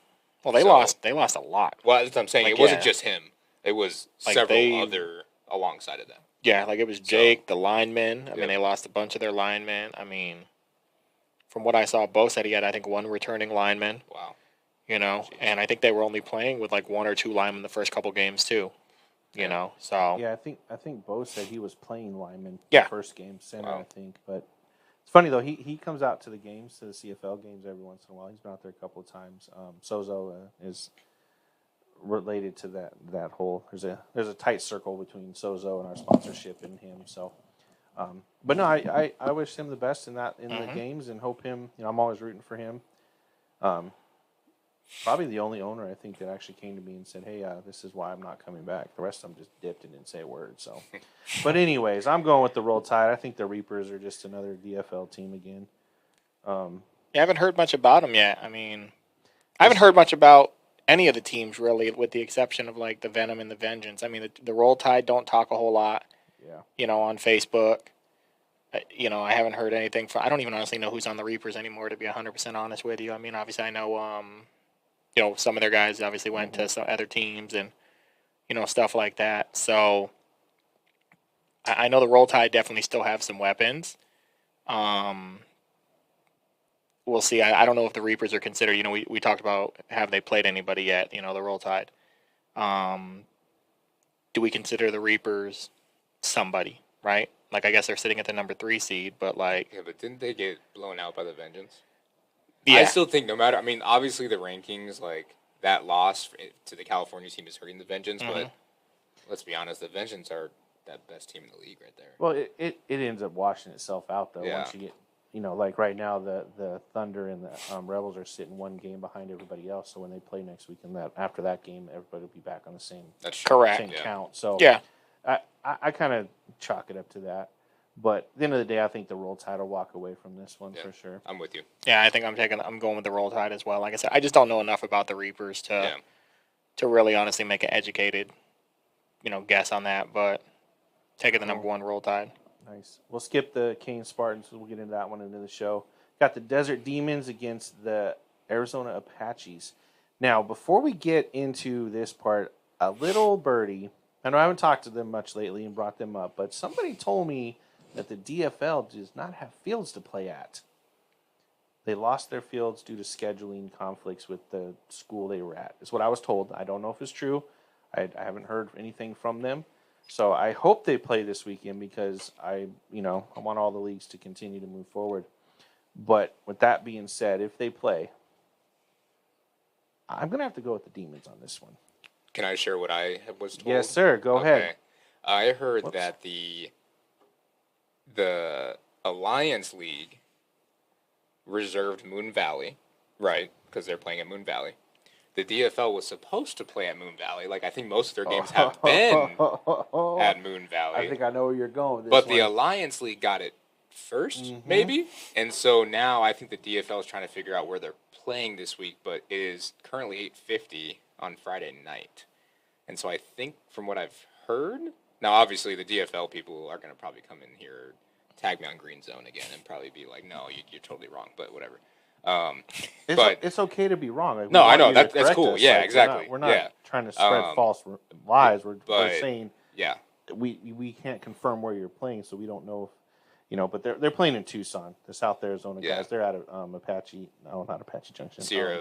Well, they lost a lot. Well, that's what I'm saying. It wasn't just him. It was several other alongside of them. Yeah, like it was Jake, the linemen. I mean, they lost a bunch of their linemen. I mean, from what I saw, Bo said he had, I think, 1 returning lineman. Wow. And I think they were only playing with like 1 or 2 linemen the first couple games too. So yeah, I think Bo said he was playing lineman the first game, center, I think. But it's funny though, he comes out to the games, to the CFL games every once in a while. He's been out there a couple of times. Sozo is related to that whole. There's a tight circle between Sozo and our sponsorship and him. So, but no, I wish him the best in the games and hope him. I'm always rooting for him. Probably the only owner I think that actually came to me and said, "Hey, this is why I'm not coming back." The rest of them just dipped and didn't say a word. So, but anyways, I'm going with the Roll Tide. I think the Reapers are just another DFL team again. I haven't heard much about them yet. I mean, I haven't heard much about any of the teams really, with the exception of like the Venom and the Vengeance. I mean, the Roll Tide don't talk a whole lot. Yeah. On Facebook. I haven't heard anything from. I don't even honestly know who's on the Reapers anymore, to be 100% honest with you. I mean, obviously I know. Some of their guys obviously went to some other teams and, stuff like that. So I know the Roll Tide definitely still have some weapons. We'll see. I don't know if the Reapers are considered. We talked about, have they played anybody yet? The Roll Tide. Do we consider the Reapers somebody, right? Like, I guess they're sitting at the number 3 seed, but like... Yeah, but didn't they get blown out by the Vengeance? Yeah. I still think obviously the rankings, like, that loss to the California team is hurting the Vengeance, but let's be honest, the Vengeance are that best team in the league right there. Well, it ends up washing itself out, though, once you get, like right now, the Thunder and the Rebels are sitting 1 game behind everybody else, so when they play next week, and after that game, everybody will be back on the same, count. So yeah. I kind of chalk it up to that. But at the end of the day, I think the Roll Tide will walk away from this one for sure. I'm with you. Yeah, I think I'm going with the Roll Tide as well. Like I said, I just don't know enough about the Reapers to really honestly make an educated, guess on that, but taking the number 1 Roll Tide. Nice. We'll skip the Kane Spartans. We'll get into that one into the show. Got the Desert Demons against the Arizona Apaches. Now, before we get into this part, a little birdie, I know I haven't talked to them much lately and brought them up, but somebody told me that the DFL does not have fields to play at. They lost their fields due to scheduling conflicts with the school they were at. Is what I was told. I don't know if it's true. I haven't heard anything from them. So I hope they play this weekend because I want all the leagues to continue to move forward. But with that being said, if they play, I'm going to have to go with the Demons on this one. Can I share what I was told? Yes, sir. Go ahead. I heard that the Alliance League reserved Moon Valley, right, because they're playing at Moon Valley. The DFL was supposed to play at Moon Valley. Like, I think most of their games have been at Moon Valley. I think I know where you're going with this But one. the Alliance League got it first, maybe? And so now I think the DFL is trying to figure out where they're playing this week, but it is currently 8:50 on Friday night. And so I think from what I've heard, now obviously the DFL people are going to probably come in here, tag me on Green Zone again, and probably be like, no, you're totally wrong, but whatever. But it's okay to be wrong. Like, no, I know, you to that's cool. us. Yeah, Like, exactly. We're not trying to spread false lies. We're saying we can't confirm where you're playing, so we don't know if, but they're playing in Tucson, the South Arizona guys. They're out of Apache. No, not Apache Junction. Sierra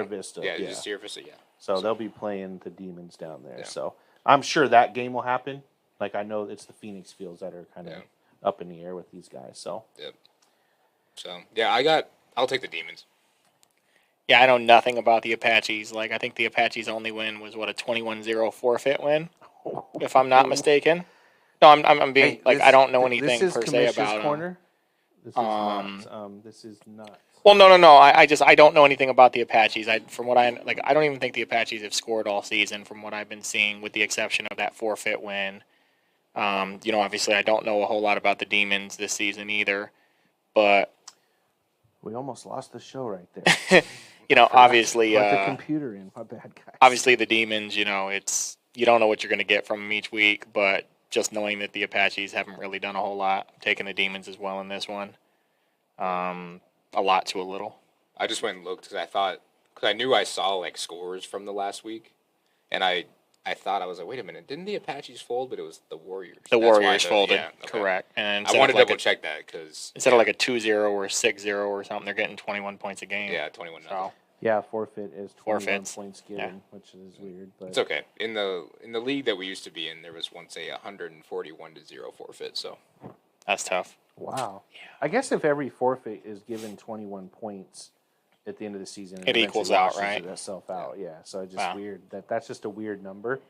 Vista. Yeah, Sierra Vista, yeah. So they'll be playing the Demons down there. Yeah. So I'm sure that game will happen. Like, I know it's the Phoenix Fields that are kind of up in the air with these guys. So I'll take the Demons. Yeah, I know nothing about the Apaches. Like, I think the Apaches' only win was, a 21-0 forfeit win, if I'm not mistaken. No, I'm being, I don't know anything per se about Corner? them. This is not. Well, no. I don't know anything about the Apaches. I don't even think the Apaches have scored all season from what I've been seeing, with the exception of that forfeit win. Obviously I don't know a whole lot about the Demons this season either, but we almost lost the show right there. Obviously, the computer in. My bad, guys. Obviously, the Demons. It's you don't know what you're going to get from them each week, but just knowing that the Apaches haven't really done a whole lot, I'm taking the Demons as well in this one. A lot to a little. I just went and looked because I knew I saw scores from the last week, and I thought, I was like, wait a minute, didn't the Apaches fold? But it was the Warriors. The Warriors folded, correct. And I wanted to double check that because instead of a 2-0 or a 6-0 or something, they're getting 21 points a game. Yeah, 21. So. Yeah, forfeit is 21 Forfeits. points given, which is weird. But it's okay. In the league that we used to be in, there was once a 141-0 forfeit. So that's tough. Wow. Yeah. I guess if every forfeit is given 21 points at the end of the season, it equals out, right? Itself out. Yeah. So it's just weird that's just a weird number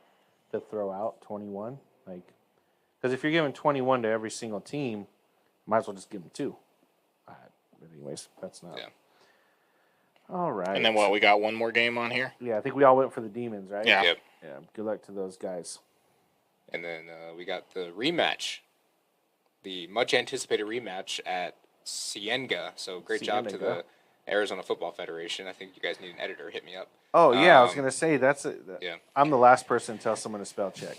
to throw out, 21. Because if you're giving 21 to every single team, might as well just give them 2. But anyways, that's not. Yeah. All right. And then we got one more game on here? Yeah, I think we all went for the Demons, right? Yeah. Yep. Yeah. Good luck to those guys. And then we got the rematch, the much anticipated rematch at Cienega. So great job to the Arizona Football Federation. I think you guys need an editor. Hit me up. Oh yeah, I was gonna say I'm the last person to tell someone to spell check.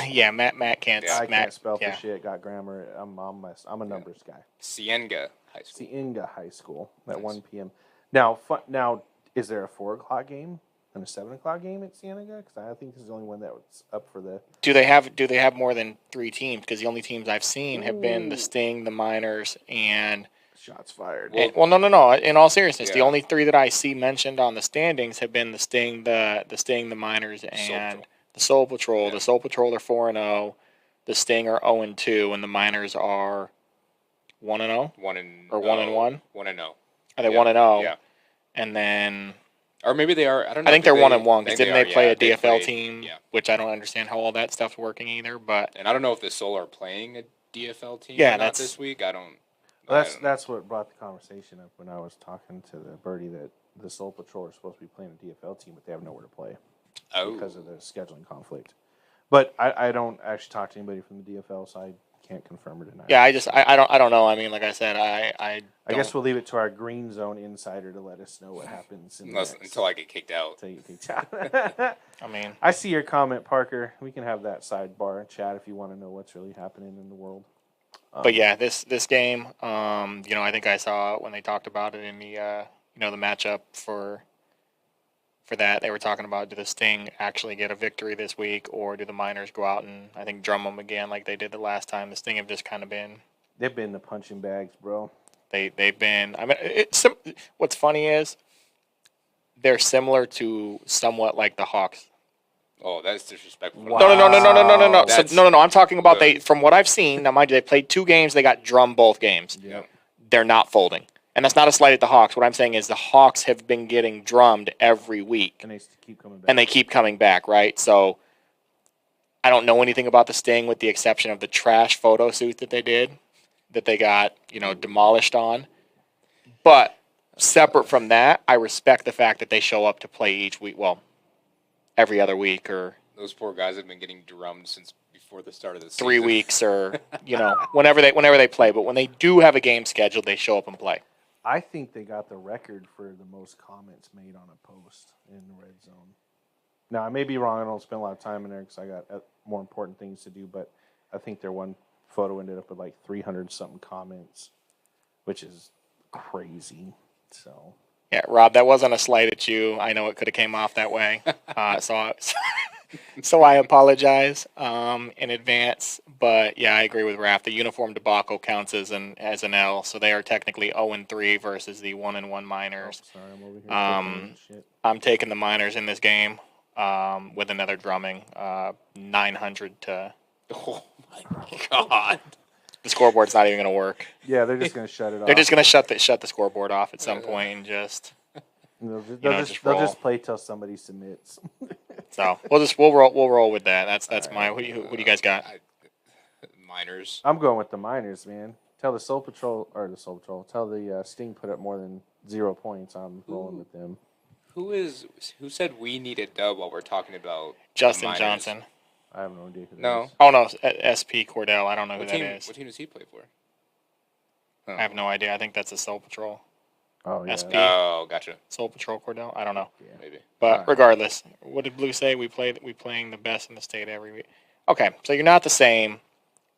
Yeah, Matt can't. I can't spell for shit. Got grammar. I'm a numbers guy. Cienega High School. Cienega High School at 1 p.m. Now, is there a 4 o'clock game and a 7 o'clock game at Cienega? Because I think this is the only one that was up for the. Do they have more than 3 teams? Because the only teams I've seen have been the Sting, the Miners, and. Shots fired. No. In all seriousness, the only 3 that I see mentioned on the standings have been the Sting, the Miners, and the Soul Patrol. Yeah. The Soul Patrol are 4-0. The Sting are 0-2, and the Miners are 1-0. 1-1. 1-0. Are they 1-0? Yeah. And then, or maybe they are. I don't know. I think they're 1-1 because didn't they play a DFL played, team? Yeah. Which I don't understand how all that stuff's working either. But and I don't know if the Soul are playing a DFL team. Yeah, or not this week. I don't. That's what brought the conversation up when I was talking to the birdie that the Soul Patrol are supposed to be playing a DFL team, but they have nowhere to play because of the scheduling conflict. But I don't actually talk to anybody from the DFL, so can't confirm or deny. Yeah, I don't know. I mean, like I said, I guess we'll leave it to our Green Zone insider to let us know what happens until I get kicked out. Until you get kicked out. I mean, I see your comment, Parker. We can have that sidebar chat if you want to know what's really happening in the world. But yeah, this game, I think I saw when they talked about it in the the matchup for that, they were talking about, do the Sting actually get a victory this week, or do the Miners go out and I think drum them again like they did the last time? The Sting have just kind of been. They've been the punching bags, bro. They've been. I mean, what's funny is they're similar to somewhat like the Hawks. Oh, that's disrespectful. Wow. No. No. I'm talking about from what I've seen. Now, mind you, they played 2 games. They got drummed both games. Yep. They're not folding. And that's not a slight at the Hawks. What I'm saying is the Hawks have been getting drummed every week. And they keep coming back. And they keep coming back, right? So I don't know anything about the Sting with the exception of the trash photo shoot that they did, that they got, demolished on. But separate from that, I respect the fact that they show up to play each week. Well, every other week or... Those poor guys have been getting drummed since before the start of the season. 3 weeks or, whenever they play. But when they do have a game scheduled, they show up and play. I think they got the record for the most comments made on a post in the red zone. Now, I may be wrong. I don't spend a lot of time in there because I got more important things to do. But I think their one photo ended up with like 300-something comments, which is crazy. So yeah, Rob, that wasn't a slight at you. I know it could have came off that way. So I apologize in advance. But yeah, I agree with Raph. The uniform debacle counts as an L, so they are technically 0-3 versus the 1-1 Miners. Oh, sorry, I'm over here. Shit. I'm taking the Miners in this game with another drumming, 900 to. Oh my God! The scoreboard's not even going to work. Yeah, they're just going to shut it off. They're just going to shut the scoreboard off at some point and just. They'll just play till somebody submits. So we'll roll with that. That's my. Who do you guys got? Miners. I'm going with the Miners, man. Tell the Tell the Sting put up more than 0 points. I'm rolling with them. Who said we need a dub while we're talking about Justin Johnson? I have no idea. No. Oh no, SP Cordell. I don't know who that is. What team does he play for? I have no idea. I think that's a Soul Patrol. Oh yeah. SP. Oh, gotcha. Soul Patrol Cordell. I don't know. Yeah. Maybe. But regardless, what did Blue say? We playing the best in the state every week. Okay, so you're not the same.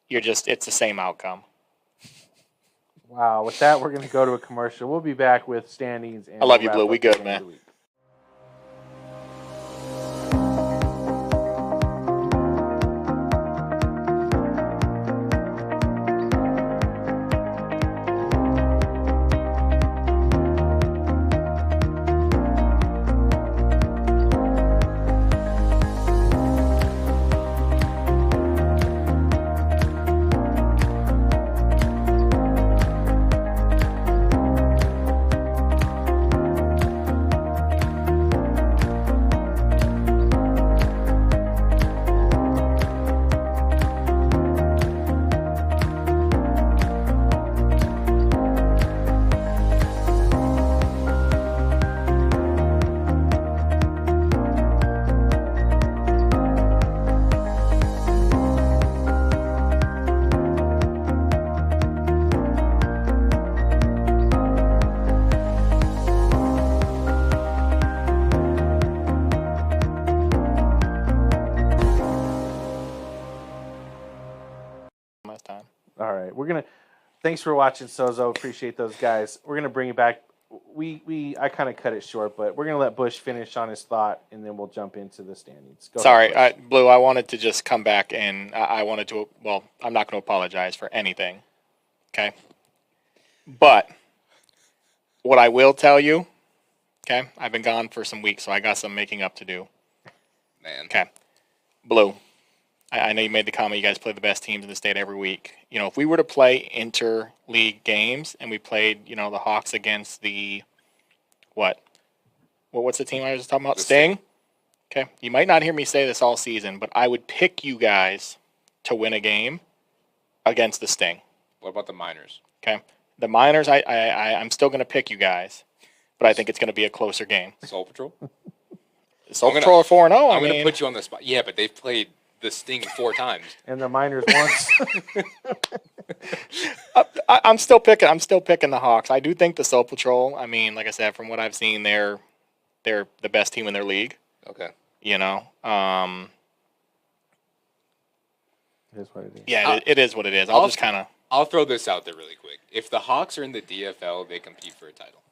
It's the same outcome. Wow. With that, we're going to go to a commercial. We'll be back with standings. And I love you, Blue. We good, man. Thanks for watching, Sozo. Appreciate those guys. We're gonna bring it back. I kind of cut it short, but we're gonna let Bush finish on his thought, and then we'll jump into the standings. Go ahead, Blue. I wanted to just come back and I wanted to. Well, I'm not going to apologize for anything. Okay, but what I will tell you, okay, I've been gone for some weeks, so I got some making up to do. Man. Okay, Blue. I know you made the comment you guys play the best teams in the state every week. You know, if we were to play inter-league games and we played, the Hawks against the what's the team I was talking about? Sting? Okay. You might not hear me say this all season, but I would pick you guys to win a game against the Sting. What about the Miners? Okay. The Miners, I'm still going to pick you guys, but I think it's going to be a closer game. Soul Patrol? Soul Patrol are 4-0. I'm going to put you on the spot. Yeah, but they've played the Sting 4 times. And the Miners once. I'm still picking the Hawks. I do think the Soul Patrol. I mean, like I said, from what I've seen, they're the best team in their league. Okay. You know. It is what it is. Yeah, it is what it is. I'll throw this out there really quick. If the Hawks are in the DFL, they compete for a title.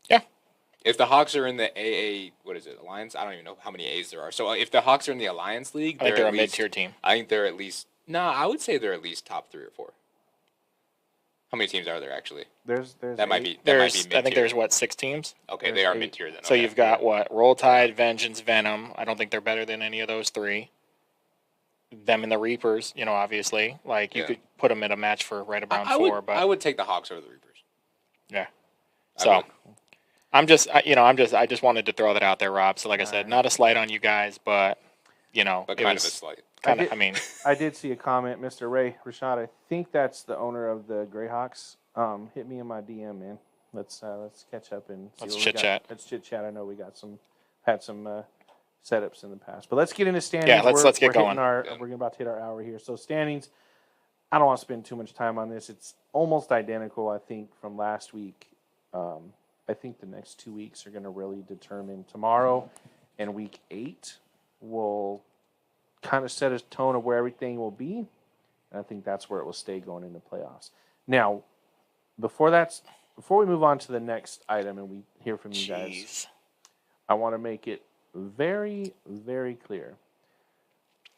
Yeah. If the Hawks are in the AA, what is it, Alliance? I don't even know how many A's there are. So if the Hawks are in the Alliance League, I think they're a mid-tier team. I think they're at least. I would say they're at least top 3 or 4. How many teams are there actually? There's that might be mid-tier. I think there's 6 teams. Okay, they are mid-tier then. So you've got Roll Tide, Vengeance, Venom. I don't think they're better than any of those 3. Them and the Reapers, obviously, like you could put them in a match for right around 4. But I would take the Hawks over the Reapers. Yeah. So I just wanted to throw that out there, Rob. So like I said, not a slight on you guys, but but kind of a slight. I did see a comment, Mr. Ray Rashad. I think that's the owner of the Greyhawks. Hit me in my DM, man. Let's catch up and see let's what chit chat. Let's chit chat. I know we had some setups in the past, but let's get into standings. Yeah, let's get going. We're about to hit our hour here. So standings. I don't want to spend too much time on this. It's almost identical, I think, from last week. I think the next 2 weeks are going to really determine tomorrow and week 8 will kind of set a tone of where everything will be. And I think that's where it will stay going into playoffs. Now, before we move on to the next item and we hear from you guys, I want to make it very, very clear.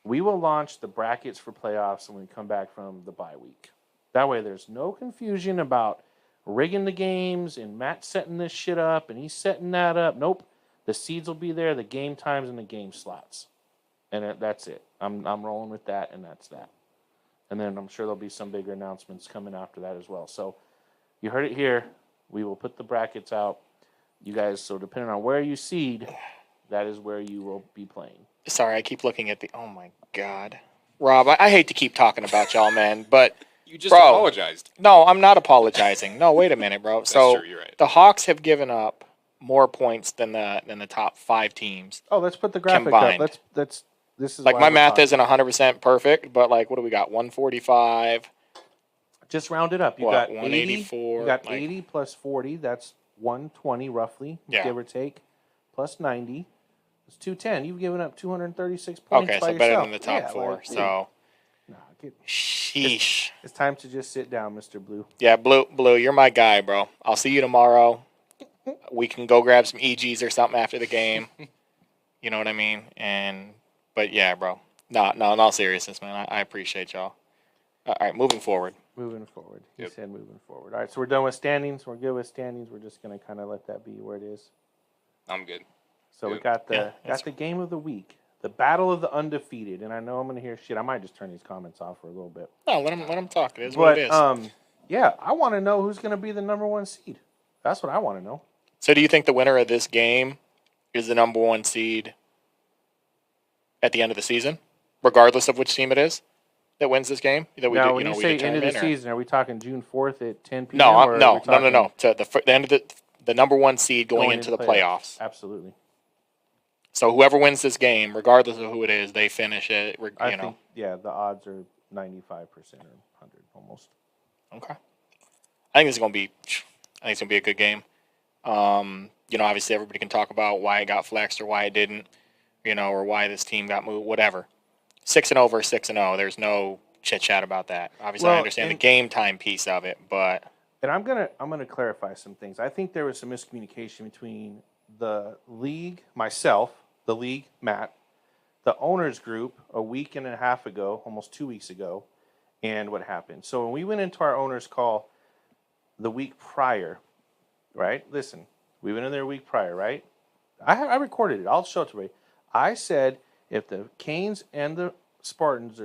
We will launch the brackets for playoffs when we come back from the bye week. That way there's no confusion about rigging the games and Matt setting this shit up and he's setting that up. Nope. The seeds will be there, the game times and the game slots. And that's it. I'm rolling with that, and that's that. And then I'm sure there'll be some bigger announcements coming after that as well. So you heard it here. We will put the brackets out. You guys, so depending on where you seed, that is where you will be playing. Sorry, I keep looking at oh my God. Rob, I hate to keep talking about y'all, man, but you just apologized. No, I'm not apologizing. No, wait a minute, bro. That's true, you're right. The Hawks have given up more points than the top 5 teams. Oh, let's put the graphic combined. up. This is like my math isn't 100% perfect, but like what do we got? 145. Just round it up. You got 184. 80, you got 80 plus 40. That's 120 roughly, give or take. Plus 90. It's 210. You've given up 236 points. Okay, by so yourself. better than the top 4. Sheesh. It's time to just sit down, Mr. Blue. Yeah, Blue, you're my guy, bro. I'll see you tomorrow. We can go grab some EGs or something after the game. You know what I mean? But yeah, bro. No, in all seriousness, man, I appreciate y'all. All right, moving forward. He said moving forward. All right, so we're done with standings. We're good with standings. We're just going to kind of let that be where it is. I'm good. So we got the game of the week, the battle of the undefeated. And I know I'm going to hear shit. I might just turn these comments off for a little bit. No, let them talk. It is what it is. Yeah, I want to know who's going to be the number 1 seed. That's what I want to know. So do you think the winner of this game is the number 1 seed at the end of the season, regardless of which team it is that wins this game? Now, when you say end of the season, are we talking June 4th at 10 p.m.? No. To the end of the number 1 seed going into the playoffs. Absolutely. So whoever wins this game, regardless of who it is, they finish it. I think, the odds are 95% or 100 almost. Okay. I think it's gonna be a good game. Obviously everybody can talk about why it got flexed or why it didn't, or why this team got moved, whatever. 6-0 versus 6-0. There's no chit chat about that. Obviously, I understand the game time piece of it, but I'm gonna clarify some things. I think there was some miscommunication between the league, myself, the league, Matt, the owners group a week and a half ago, almost 2 weeks ago, and what happened. So when we went into our owners call the week prior, right? Listen, we went in there a week prior, right? I recorded it. I'll show it to you. I said if the Canes and the Spartans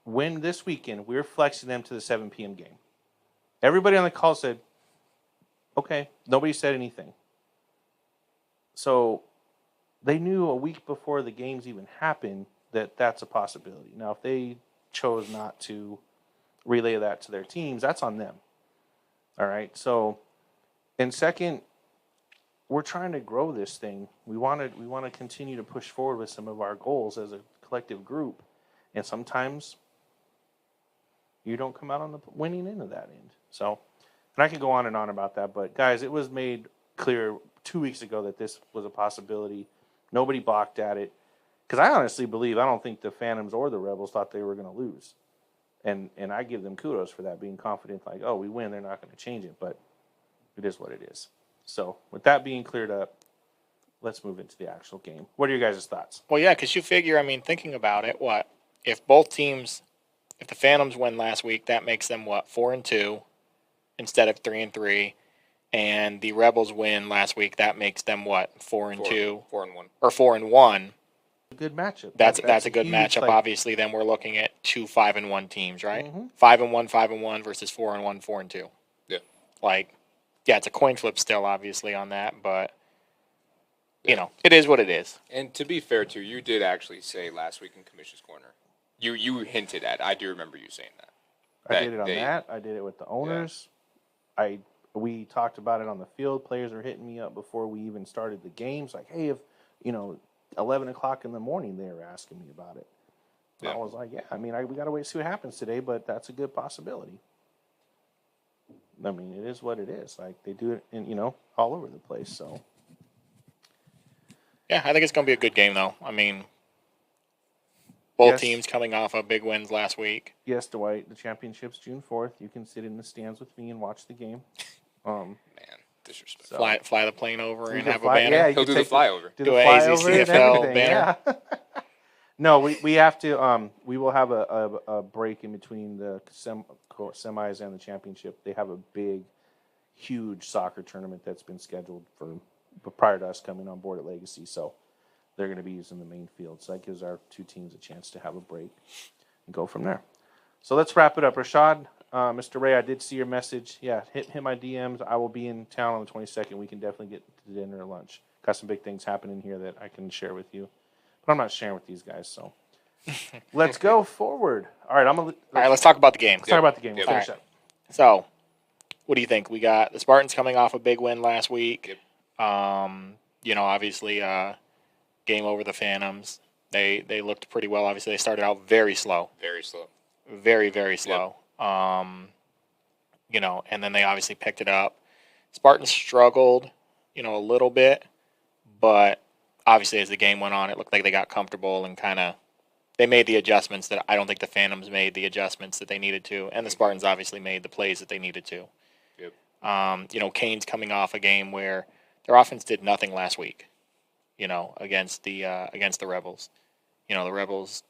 win this weekend, we're flexing them to the 7 p.m. game. Everybody on the call said, okay. Nobody said anything. So they knew a week before the games even happened that that's a possibility. Now, if they chose not to relay that to their teams, that's on them. All right. So, and second, we're trying to grow this thing. We want to continue to push forward with some of our goals as a collective group, and sometimes you don't come out on the winning end of that end. So, and I could go on and on about that, but guys, it was made clear 2 weeks ago that this was a possibility. Nobody balked at it, because I honestly believe, I don't think the Phantoms or the Rebels thought they were going to lose, and I give them kudos for that, being confident, like, oh, we win, they're not going to change it, but it is what it is. So, with that being cleared up, let's move into the actual game. What are your guys' thoughts? Well, yeah, because you figure, I mean, thinking about it, what if both teams, if the Phantoms win last week, that makes them what 4-2 instead of 3-3, and the Rebels win last week, that makes them what 4-2, 4-1, or 4-1. A good matchup. That's a good huge, matchup. like, Obviously, then we're looking at 2 5-1 teams, right? Mhm. 5-1 versus 4-1, 4-2. Yeah. Like, yeah, it's a coin flip still, obviously, on that, but you know, it is what it is. And to be fair, too, you did actually say last week in Commish's Corner, you hinted at. I do remember you saying that. I did it on that. I did it with the owners. Yeah. We talked about it on the field. Players were hitting me up before we even started the games. Like, hey, if 11 o'clock in the morning, they were asking me about it. And I was like, yeah. I mean, we got to wait and see what happens today, but that's a good possibility. I mean, it is what it is. Like, they do it in all over the place. So. Yeah, I think it's going to be a good game, though. I mean, both Yes. teams coming off of big wins last week. Yes, Dwight. The championship's June 4th. You can sit in the stands with me and watch the game. Man, disrespect. So- Fly the plane over You and can have fly- a banner. yeah, you He'll can do the take flyover. Do Do the a flyover and AZCFL everything, banner. yeah. No, we have to. We will have a break in between the semis and the championship. They have a big, huge soccer tournament that's been scheduled prior to us coming on board at Legacy. So they're going to be using the main field. So that gives our two teams a chance to have a break and go from there. So let's wrap it up. Rashad, Mr. Ray, I did see your message. Yeah, hit my DMs. I will be in town on the 22nd. We can definitely get to dinner or lunch. Got some big things happening here that I can share with you. But I'm not sharing with these guys, so let's go forward. All right, All right, let's talk about the game. Let's talk about the game. We'll Yep. finish All up. So, what do you think? We got the Spartans coming off a big win last week. Yep. Obviously, game over the Phantoms. They looked pretty well. Obviously, they started out very slow. Very slow. Very, very slow. And then they obviously picked it up. Spartans struggled, a little bit, but obviously as the game went on, it looked like they got comfortable and they made the adjustments that I don't think the Phantoms made the adjustments that they needed to, and the Spartans obviously made the plays that they needed to. Yep. Kane's coming off a game where their offense did nothing last week, against the Rebels. The Rebels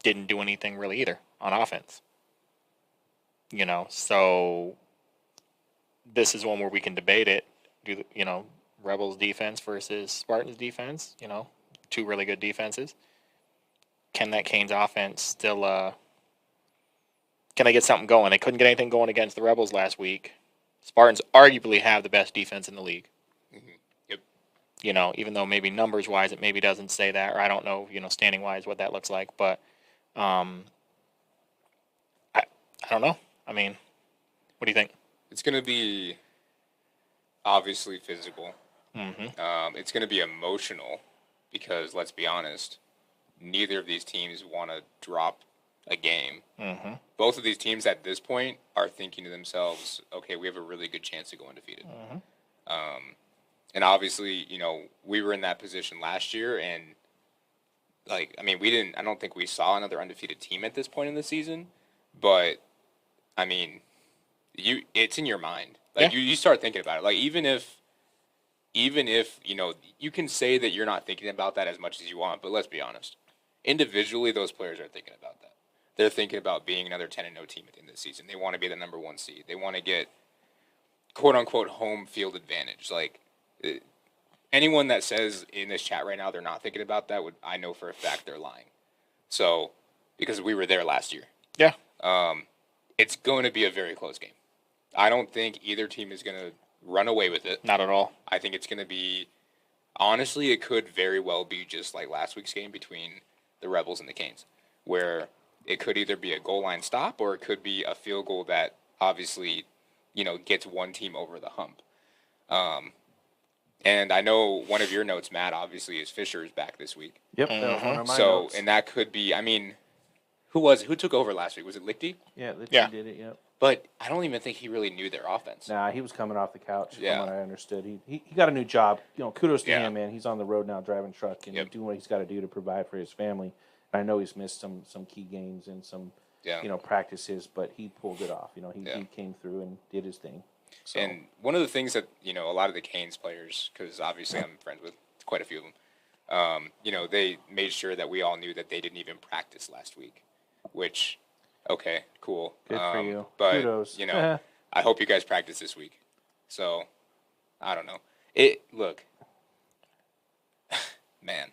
didn't do anything really either on offense. So this is one where we can debate it. Rebels defense versus Spartans defense, two really good defenses. Can that Canes offense still can they get something going? They couldn't get anything going against the Rebels last week. Spartans arguably have the best defense in the league. Mm-hmm. Yep. Even though maybe numbers wise it maybe doesn't say that, or I don't know, standing wise what that looks like, but I don't know. I mean, what do you think? It's going to be obviously physical. Mm-hmm. It's going to be emotional because, let's be honest, neither of these teams want to drop a game. Mm-hmm. Both of these teams at this point are thinking to themselves, okay, we have a really good chance of going undefeated. Mm-hmm. And obviously, we were in that position last year, and I don't think we saw another undefeated team at this point in the season, but I mean, it's in your mind. You start thinking about it. Like, even if you can say that you're not thinking about that as much as you want, but let's be honest. Individually, those players are thinking about that. They're thinking about being another 10-0 team at the end of the season. They want to be the number 1 seed. They want to get quote-unquote home field advantage. Anyone that says in this chat right now they're not thinking about that, I know for a fact they're lying. So, because we were there last year. Yeah. It's going to be a very close game. I don't think either team is going to run away with it. Not at all. I think it's going to be, honestly, it could very well be just like last week's game between the Rebels and the Canes, where it could either be a goal line stop or it could be a field goal that obviously, gets one team over the hump. And I know one of your notes, Matt, obviously, is Fisher is back this week. Yep, that was one of my So, notes. and that could be, I mean, who took over last week? Was it Lichty? Yeah, Lichty Yeah. did it, yep. But I don't even think he really knew their offense. Nah, he was coming off the couch, Yeah. from what I understood. He got a new job. Kudos to Yeah. him, man. He's on the road now driving truck and doing what he's got to do to provide for his family. And I know he's missed some key games and some practices, but he pulled it off. He came through and did his thing. So. And one of the things that, a lot of the Canes players, because obviously I'm friends with quite a few of them, they made sure that we all knew that they didn't even practice last week, which, okay, cool. Good for you. But, Kudos. I hope you guys practice this week. So, I don't know. Look, man,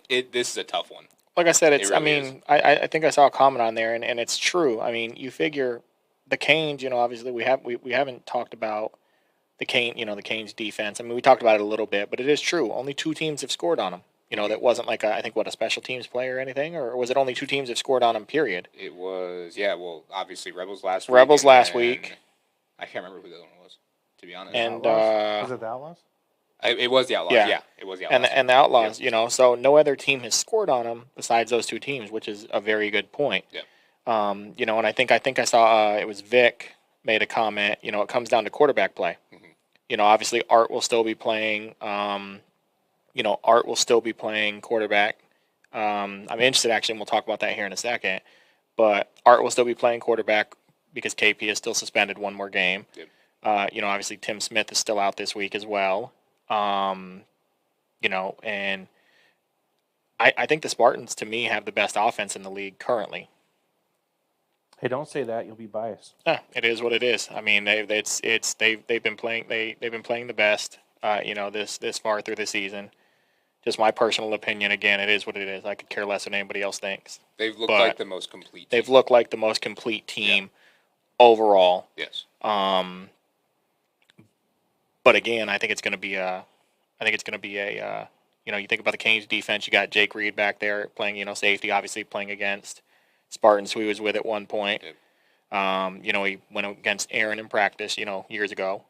this is a tough one. Like I said, it's. It really I mean, I think I saw a comment on there, and it's true. I mean, you figure the Canes. Obviously we haven't talked about the Canes defense. I mean, we talked about it a little bit, but it is true. Only 2 teams have scored on them. That wasn't like I think a special teams play or anything, or was it only 2 teams have scored on them? Period. It was obviously Rebels last week. Rebels last week. I can't remember who the other one was, to be honest. And was it the Outlaws? It was the Outlaws. Yeah, it was the Outlaws. And the Outlaws. So no other team has scored on them besides those 2 teams, which is a very good point. Yeah. And I think I saw it was Vic made a comment. It comes down to quarterback play. Mm-hmm. Obviously Art will still be playing. Art will still be playing quarterback. I'm interested, actually, and we'll talk about that here in a second. But Art will still be playing quarterback because KP is still suspended 1 more game. Yep. Obviously Tim Smith is still out this week as well. And I think the Spartans, to me, have the best offense in the league currently. Hey, don't say that. You'll be biased. It is what it is. I mean, they've been playing the best. This far through the season. Just my personal opinion. Again, it is what it is. I could care less what anybody else thinks. They've looked like the most complete team. They've looked like the most complete team overall. Yes. But again, I think it's going to be a. You think about the Canes defense. You got Jake Reed back there playing. Safety, obviously playing against Spartans, who he was with at one point. Yep. He went against Aaron in practice. Years ago.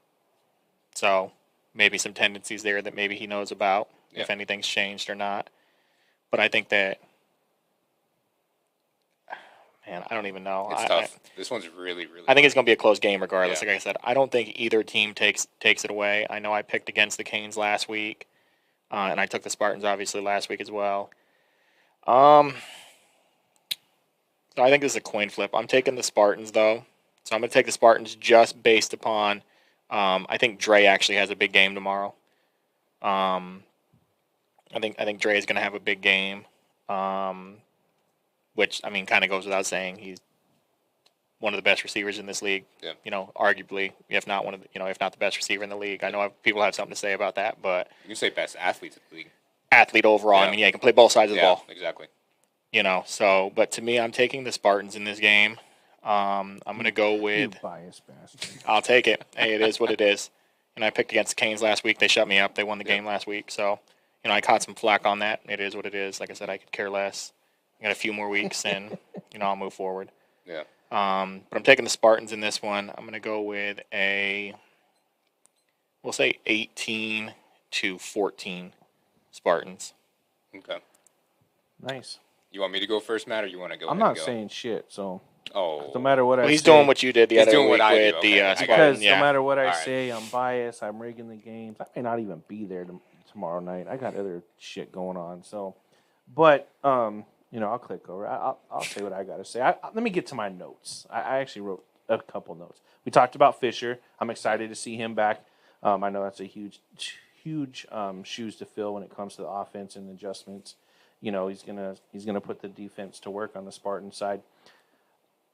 So maybe some tendencies there that maybe he knows about. If anything's changed or not. But I think that, man, I don't even know. It's tough. This one's really, really I think it's going to be a close game regardless. Yeah. Like I said, I don't think either team takes it away. I know I picked against the Canes last week, and I took the Spartans, obviously, last week as well. So I think this is a coin flip. I'm taking the Spartans, though. So I'm going to take the Spartans just based upon, I think Dre actually has a big game tomorrow. I think Dre is going to have a big game, which, I mean, kind of goes without saying. He's one of the best receivers in this league. Yeah. Arguably, if not if not the best receiver in the league. I know people have something to say about that, but you can say best athlete in the league. Athlete overall. Yeah. I mean, he can play both sides of the ball. Exactly. But to me, I'm taking the Spartans in this game. I'm going to go with. You biased bastard. I'll take it. Hey, it is what it is. I picked against the Canes last week. They shut me up. They won the game last week, so. I caught some flack on that. It is what it is. Like I said, I could care less. I got a few more weeks, and I'll move forward. Yeah. But I'm taking the Spartans in this one. I'm going to go with we'll say 18-14 Spartans. Okay. Nice. You want me to go first, Matt, or you want to go? I'm not saying shit, so. Oh. No matter what I say. He's doing what you did the He's other doing week what I do. with Okay. the Because Spartans. no matter what I All right. say, I'm biased. I'm rigging the games. I may not even be there tomorrow night. I got other shit going on. So, but I'll click over. I'll say what I got to say. Let me get to my notes. I actually wrote a couple notes. We talked about Fisher. I'm excited to see him back. I know that's a huge shoes to fill when it comes to the offense and adjustments. He's gonna put the defense to work on the Spartan side.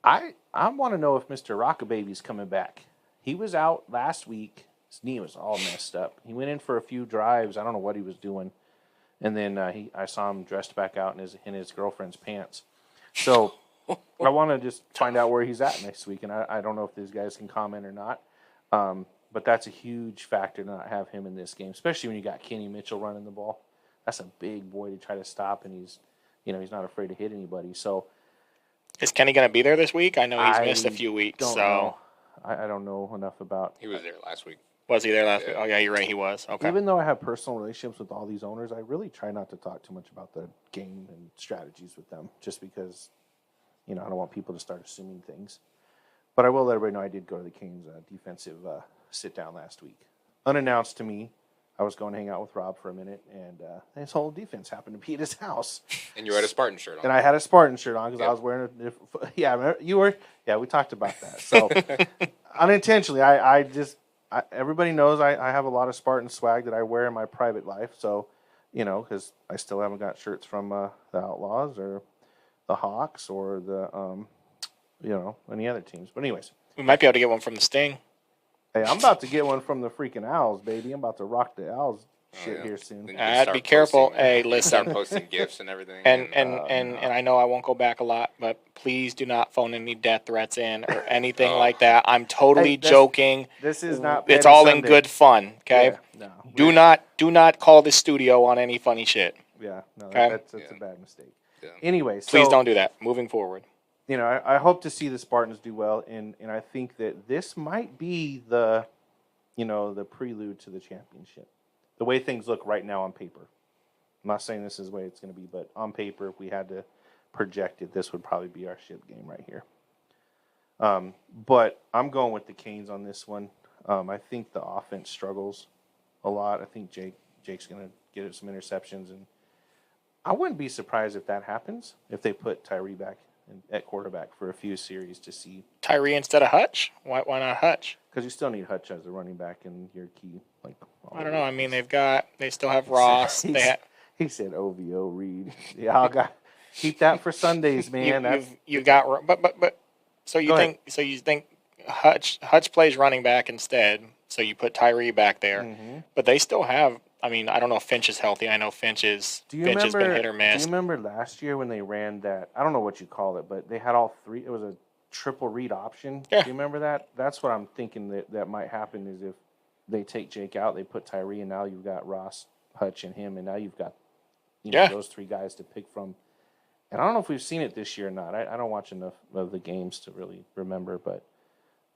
I want to know if Mr. Rockababy's coming back. He was out last week. His knee was all messed up. He went in for a few drives. I don't know what he was doing, and then I saw him dressed back out in his girlfriend's pants. So I want to just find out where he's at next week, and I don't know if these guys can comment or not. But that's a huge factor to not have him in this game, especially when you got Kenny Mitchell running the ball. That's a big boy to try to stop, and he's not afraid to hit anybody. So is Kenny going to be there this week? I know he's missed a few weeks. Don't so know. I don't know enough about. He was there last week. Was he there last Yeah. week? Oh, yeah, you're right. He was. Okay. Even though I have personal relationships with all these owners, I really try not to talk too much about the game and strategies with them, just because, I don't want people to start assuming things. But I will let everybody know I did go to the Canes defensive sit-down last week. Unannounced to me, I was going to hang out with Rob for a minute, and his whole defense happened to be at his house. And you had a Spartan shirt on. And I had a Spartan shirt on because Yep. I was wearing you were? Yeah, we talked about that. So unintentionally, everybody knows I have a lot of Spartan swag that I wear in my private life. So, because I still haven't got shirts from the Outlaws or the Hawks or the, any other teams. But anyways. We might be able to get one from the Sting. Hey, I'm about to get one from the freaking Owls, baby. I'm about to rock the Owls shit here soon. Then you can start Be careful. posting- Hey, listen. Start posting gifts and everything. And I know I won't go back a lot, but please do not phone any death threats in or anything like that. I'm totally joking. This is not. It's Petty all in Sunday. good fun, okay? Yeah, no. Do not call the studio on any funny shit. Yeah, no, Okay. that's a bad mistake. Yeah. Anyway, Please so, don't do that. Moving forward. I hope to see the Spartans do well, and I think that this might be the prelude to the championship. The way things look right now on paper. I'm not saying this is the way it's going to be, but on paper, if we had to project it, this would probably be our ship game right here. But I'm going with the Canes on this one. I think the offense struggles a lot. I think Jake's going to get some interceptions, and I wouldn't be surprised if that happens, if they put Tyree back at quarterback for a few series to see. Tyree instead of Hutch? Why not Hutch? Because you still need Hutch as a running back and your key. I don't know. I mean, they still have Ross. He said OVO Reed. Yeah, I'll keep that for Sundays, man. You got, but so you think Hutch plays running back instead. So you put Tyree back there, but they still have. I mean, I don't know if Finch is healthy. I know Finch has been hit or miss. Do you remember last year when they ran that? I don't know what you call it, but they had all three. It was a triple read option. Yeah. Do you remember that? That's what I'm thinking that might happen is if they take Jake out, they put Tyree, and now you've got Ross, Hutch, and him, and now you've got those three guys to pick from. And I don't know if we've seen it this year or not. I don't watch enough of the games to really remember, but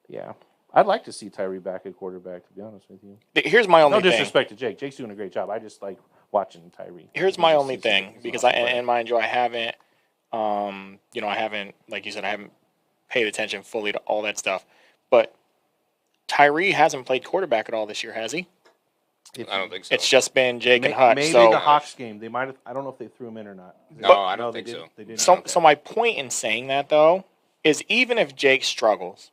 yeah. I'd like to see Tyree back at quarterback, to be honest with you. Here's my only thing. No disrespect to Jake. Jake's doing a great job. I just like watching Tyree. Here's my only thing, because and mind you, I haven't, I haven't, like you said, I haven't paid attention fully to all that stuff. But Tyree hasn't played quarterback at all this year, has he? I don't think so. It's just been Jake and Hutch. Maybe so the Hawks game. They might have. I don't know if they threw him in or not. I don't think so. They didn't. So my point in saying that, though, is even if Jake struggles,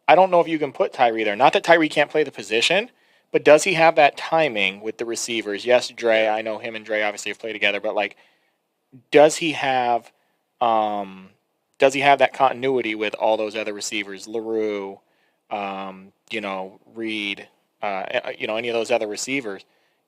I don't know if you can put Tyree there. Not that Tyree can't play the position, but does he have that timing with the receivers? Yes, Dre. I know him and Dre obviously have played together, but does he have that continuity with all those other receivers? LaRue, Reed, any of those other receivers.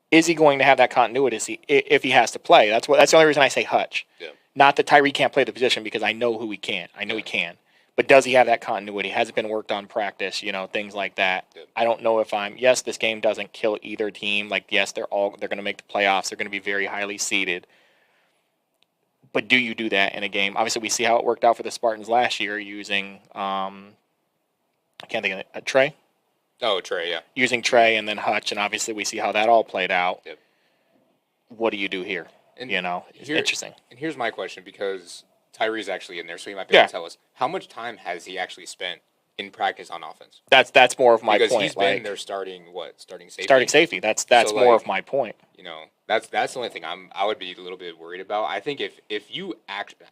Is he going to have that continuity if he has to play? That's the only reason I say Hutch. Yeah. Not that Tyree can't play the position, because I know who he can. I know he can. But does he have that continuity? Has it been worked on practice? Things like that. Yep. I don't know if yes, this game doesn't kill either team. Yes, they're going to make the playoffs. They're going to be very highly seeded. But do you do that in a game? Obviously, we see how it worked out for the Spartans last year using, I can't think of it, Trey? Oh, Trey, yeah. Using Trey and then Hutch, and obviously we see how that all played out. Yep. What do you do here? It's interesting. And here's my question, because Tyree's actually in there, so he might be able to tell us. How much time has he actually spent in practice on offense? That's more of my point. Because he's been their starting safety. Starting safety. That's more of my point. That's the only thing I would be a little bit worried about. I think if you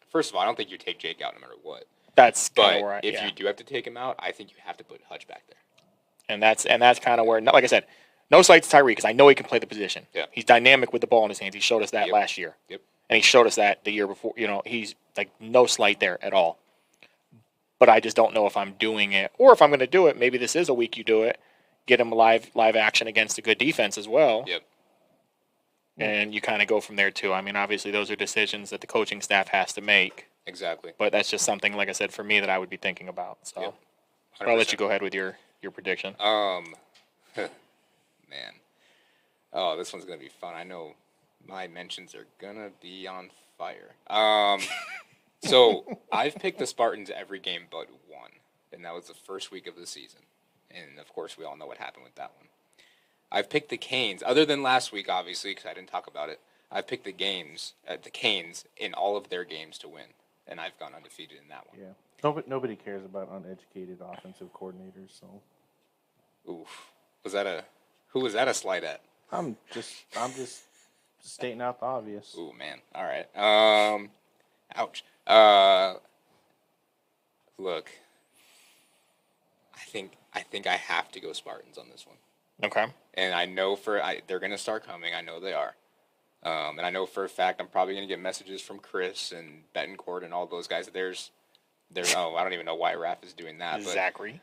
first of all, I don't think you take Jake out no matter what. That's kind of where if you do have to take him out, I think you have to put Hutch back there. And that's kind of where, like I said, no slight to Tyree, because I know he can play the position. Yeah. He's dynamic with the ball in his hands. He showed us that last year. Yep. And he showed us that the year before. He's no slight there at all. But I just don't know if I'm doing it, or if I'm going to do it. Maybe this is a week you do it. Get him live action against a good defense as well. Yep. And you kind of go from there too. I mean, obviously those are decisions that the coaching staff has to make. Exactly. But that's just something, like I said, for me that I would be thinking about. So yep. I'll let you go ahead with your prediction. Man. Oh, this one's going to be fun. I know my mentions are going to be on fire. So I've picked the Spartans every game but one, and that was the first week of the season. And, of course, we all know what happened with that one. I've picked the Canes, other than last week, obviously, because I didn't talk about it. I've picked the Canes in all of their games to win, and I've gone undefeated in that one. Yeah. Nobody cares about uneducated offensive coordinators, so. Oof. Who was that a slight at? I'm just stating out the obvious. Ooh, man. All right. Ouch. Look, I think I have to go Spartans on this one. Okay. And I know they're going to start coming. I know they are. And I know for a fact I'm probably going to get messages from Chris and Betancourt and all those guys. There's I don't even know why Raph is doing that. But, Zachary.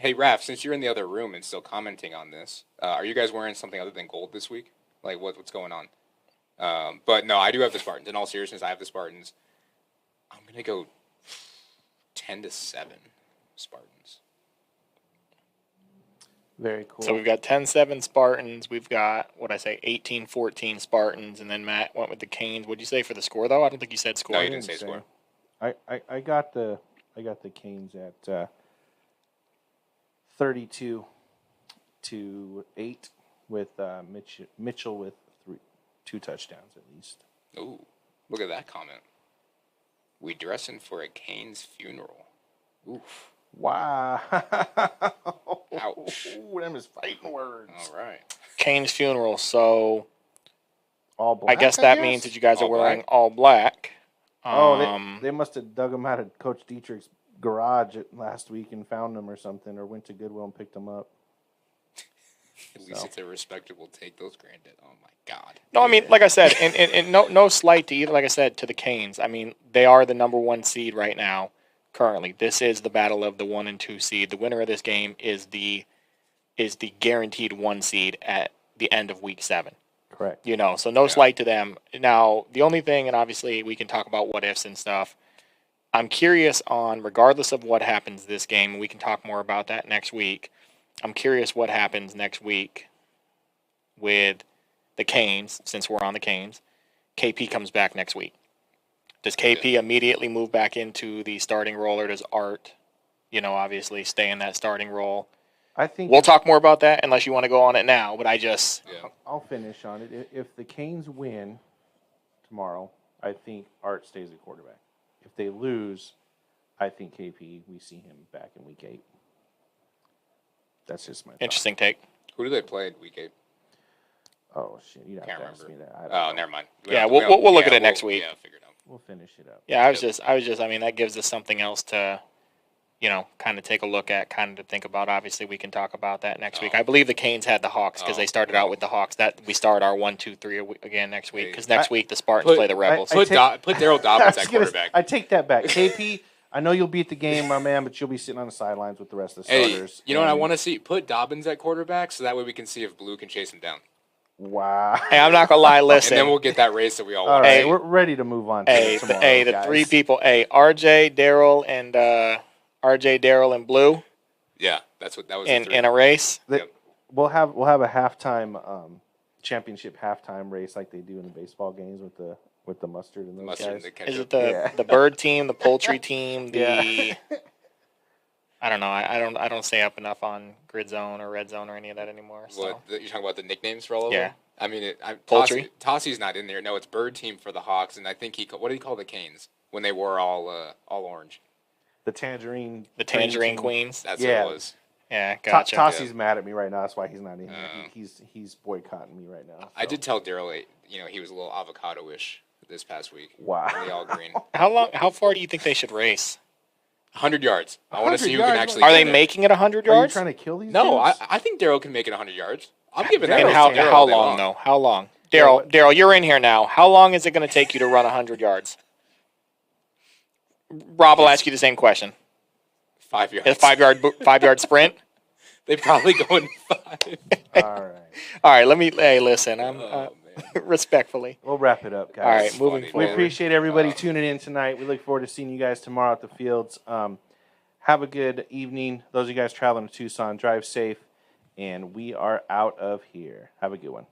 Hey, Raph, since you're in the other room and still commenting on this, are you guys wearing something other than gold this week? Like, what's going on? But no, I do have the Spartans. In all seriousness, I have the Spartans. I'm going to go 10-7 Spartans. Very cool. So we've got 10-7 Spartans. We've got, 18-14 Spartans. And then Matt went with the Canes. What'd you say for the score, though? I don't think you said score. No, you didn't say score. I got the Canes at 32-8 with Mitchell with 2 touchdowns at least. Ooh, look at that comment. We dressing for a Canes funeral. Oof. Wow. Ouch. Ooh, them is fighting words. All right. Canes funeral. So All black, I guess that means that you guys are All wearing black? all black. They must have dug them out of Coach Dietrich's garage last week and found them or something, or went to Goodwill and picked them up. At least it's a respectable take. Those granddad. Oh my God. No, I mean, like I said, and no slight to either. Like I said, to the Canes. I mean, they are the number 1 seed right now. Currently, this is the battle of the 1 and 2 seed. The winner of this game is the guaranteed 1 seed at the end of week 7. Correct. So no slight to them. Now, the only thing, and obviously we can talk about what ifs and stuff. I'm curious on, regardless of what happens this game, and we can talk more about that next week. I'm curious what happens next week with the Canes, since we're on the Canes. KP comes back next week. Does KP immediately move back into the starting role, or does Art, obviously stay in that starting role? I think We'll talk more about that unless you want to go on it now, but I'll finish on it. If the Canes win tomorrow, I think Art stays at quarterback. If they lose, I think KP, we see him back in week 8. That's just my thought. Interesting take. Who do they play in week 8? Oh, shit. You'd have Can't to remember. ask me that. I don't know. Never mind. We'll look at it next week. Yeah, figure it out. We'll finish it up. Yeah, I was just, I mean, that gives us something else to, kind of take a look at, kind of to think about. Obviously, we can talk about that next week. I believe the Canes had the Hawks because they started out with the Hawks. That we start our 1, 2, 3 again next week because next week the Spartans play the Rebels. Put Daryl Dobbins at quarterback. I take that back. KP, I know you'll be at the game, my man, but you'll be sitting on the sidelines with the rest of the starters. You know what I want to see? Put Dobbins at quarterback so that way we can see if Blue can chase him down. Wow. Hey, I'm not gonna lie. Listen, and then we'll get that race that we all All want. right, we're ready to move on. To tomorrow, the guys. 3 people. RJ, Daryl, and Blue. Yeah, that was in a race. We'll have a halftime championship halftime race like they do in the baseball games with the mustard and those guys. Is it the bird team, the poultry team, the? I don't know. I don't stay up enough on Grid Zone or Red Zone or any of that anymore. So. What you're talking about the nicknames for all of them? Yeah. I mean, Poultry. Tossie's not in there. No, it's Bird Team for the Hawks, and I think what did he call the Canes when they wore all orange? The tangerine Queens. That's what it was. Yeah, gotcha. Tossie's mad at me right now. That's why he's not in here. He's boycotting me right now. So. I did tell Daryl, he was a little avocado-ish this past week. Wow. The all green. How far do you think they should race? 100 yards. I want to see who can actually. Are they making it 100 yards? Are you trying to kill these? No, dudes? I think Daryl can make it 100 yards. I'm giving that. And how long though? How long? Daryl, you're in here now. How long is it going to take you to run 100 yards? Rob will ask you the same question. 5 yards. A 5 yard sprint. They probably go in 5. All right. Listen. I'm respectfully. We'll wrap it up, guys. All right, moving forward. We appreciate everybody tuning in tonight. We look forward to seeing you guys tomorrow at the fields. Have a good evening. Those of you guys traveling to Tucson, drive safe. And we are out of here. Have a good one.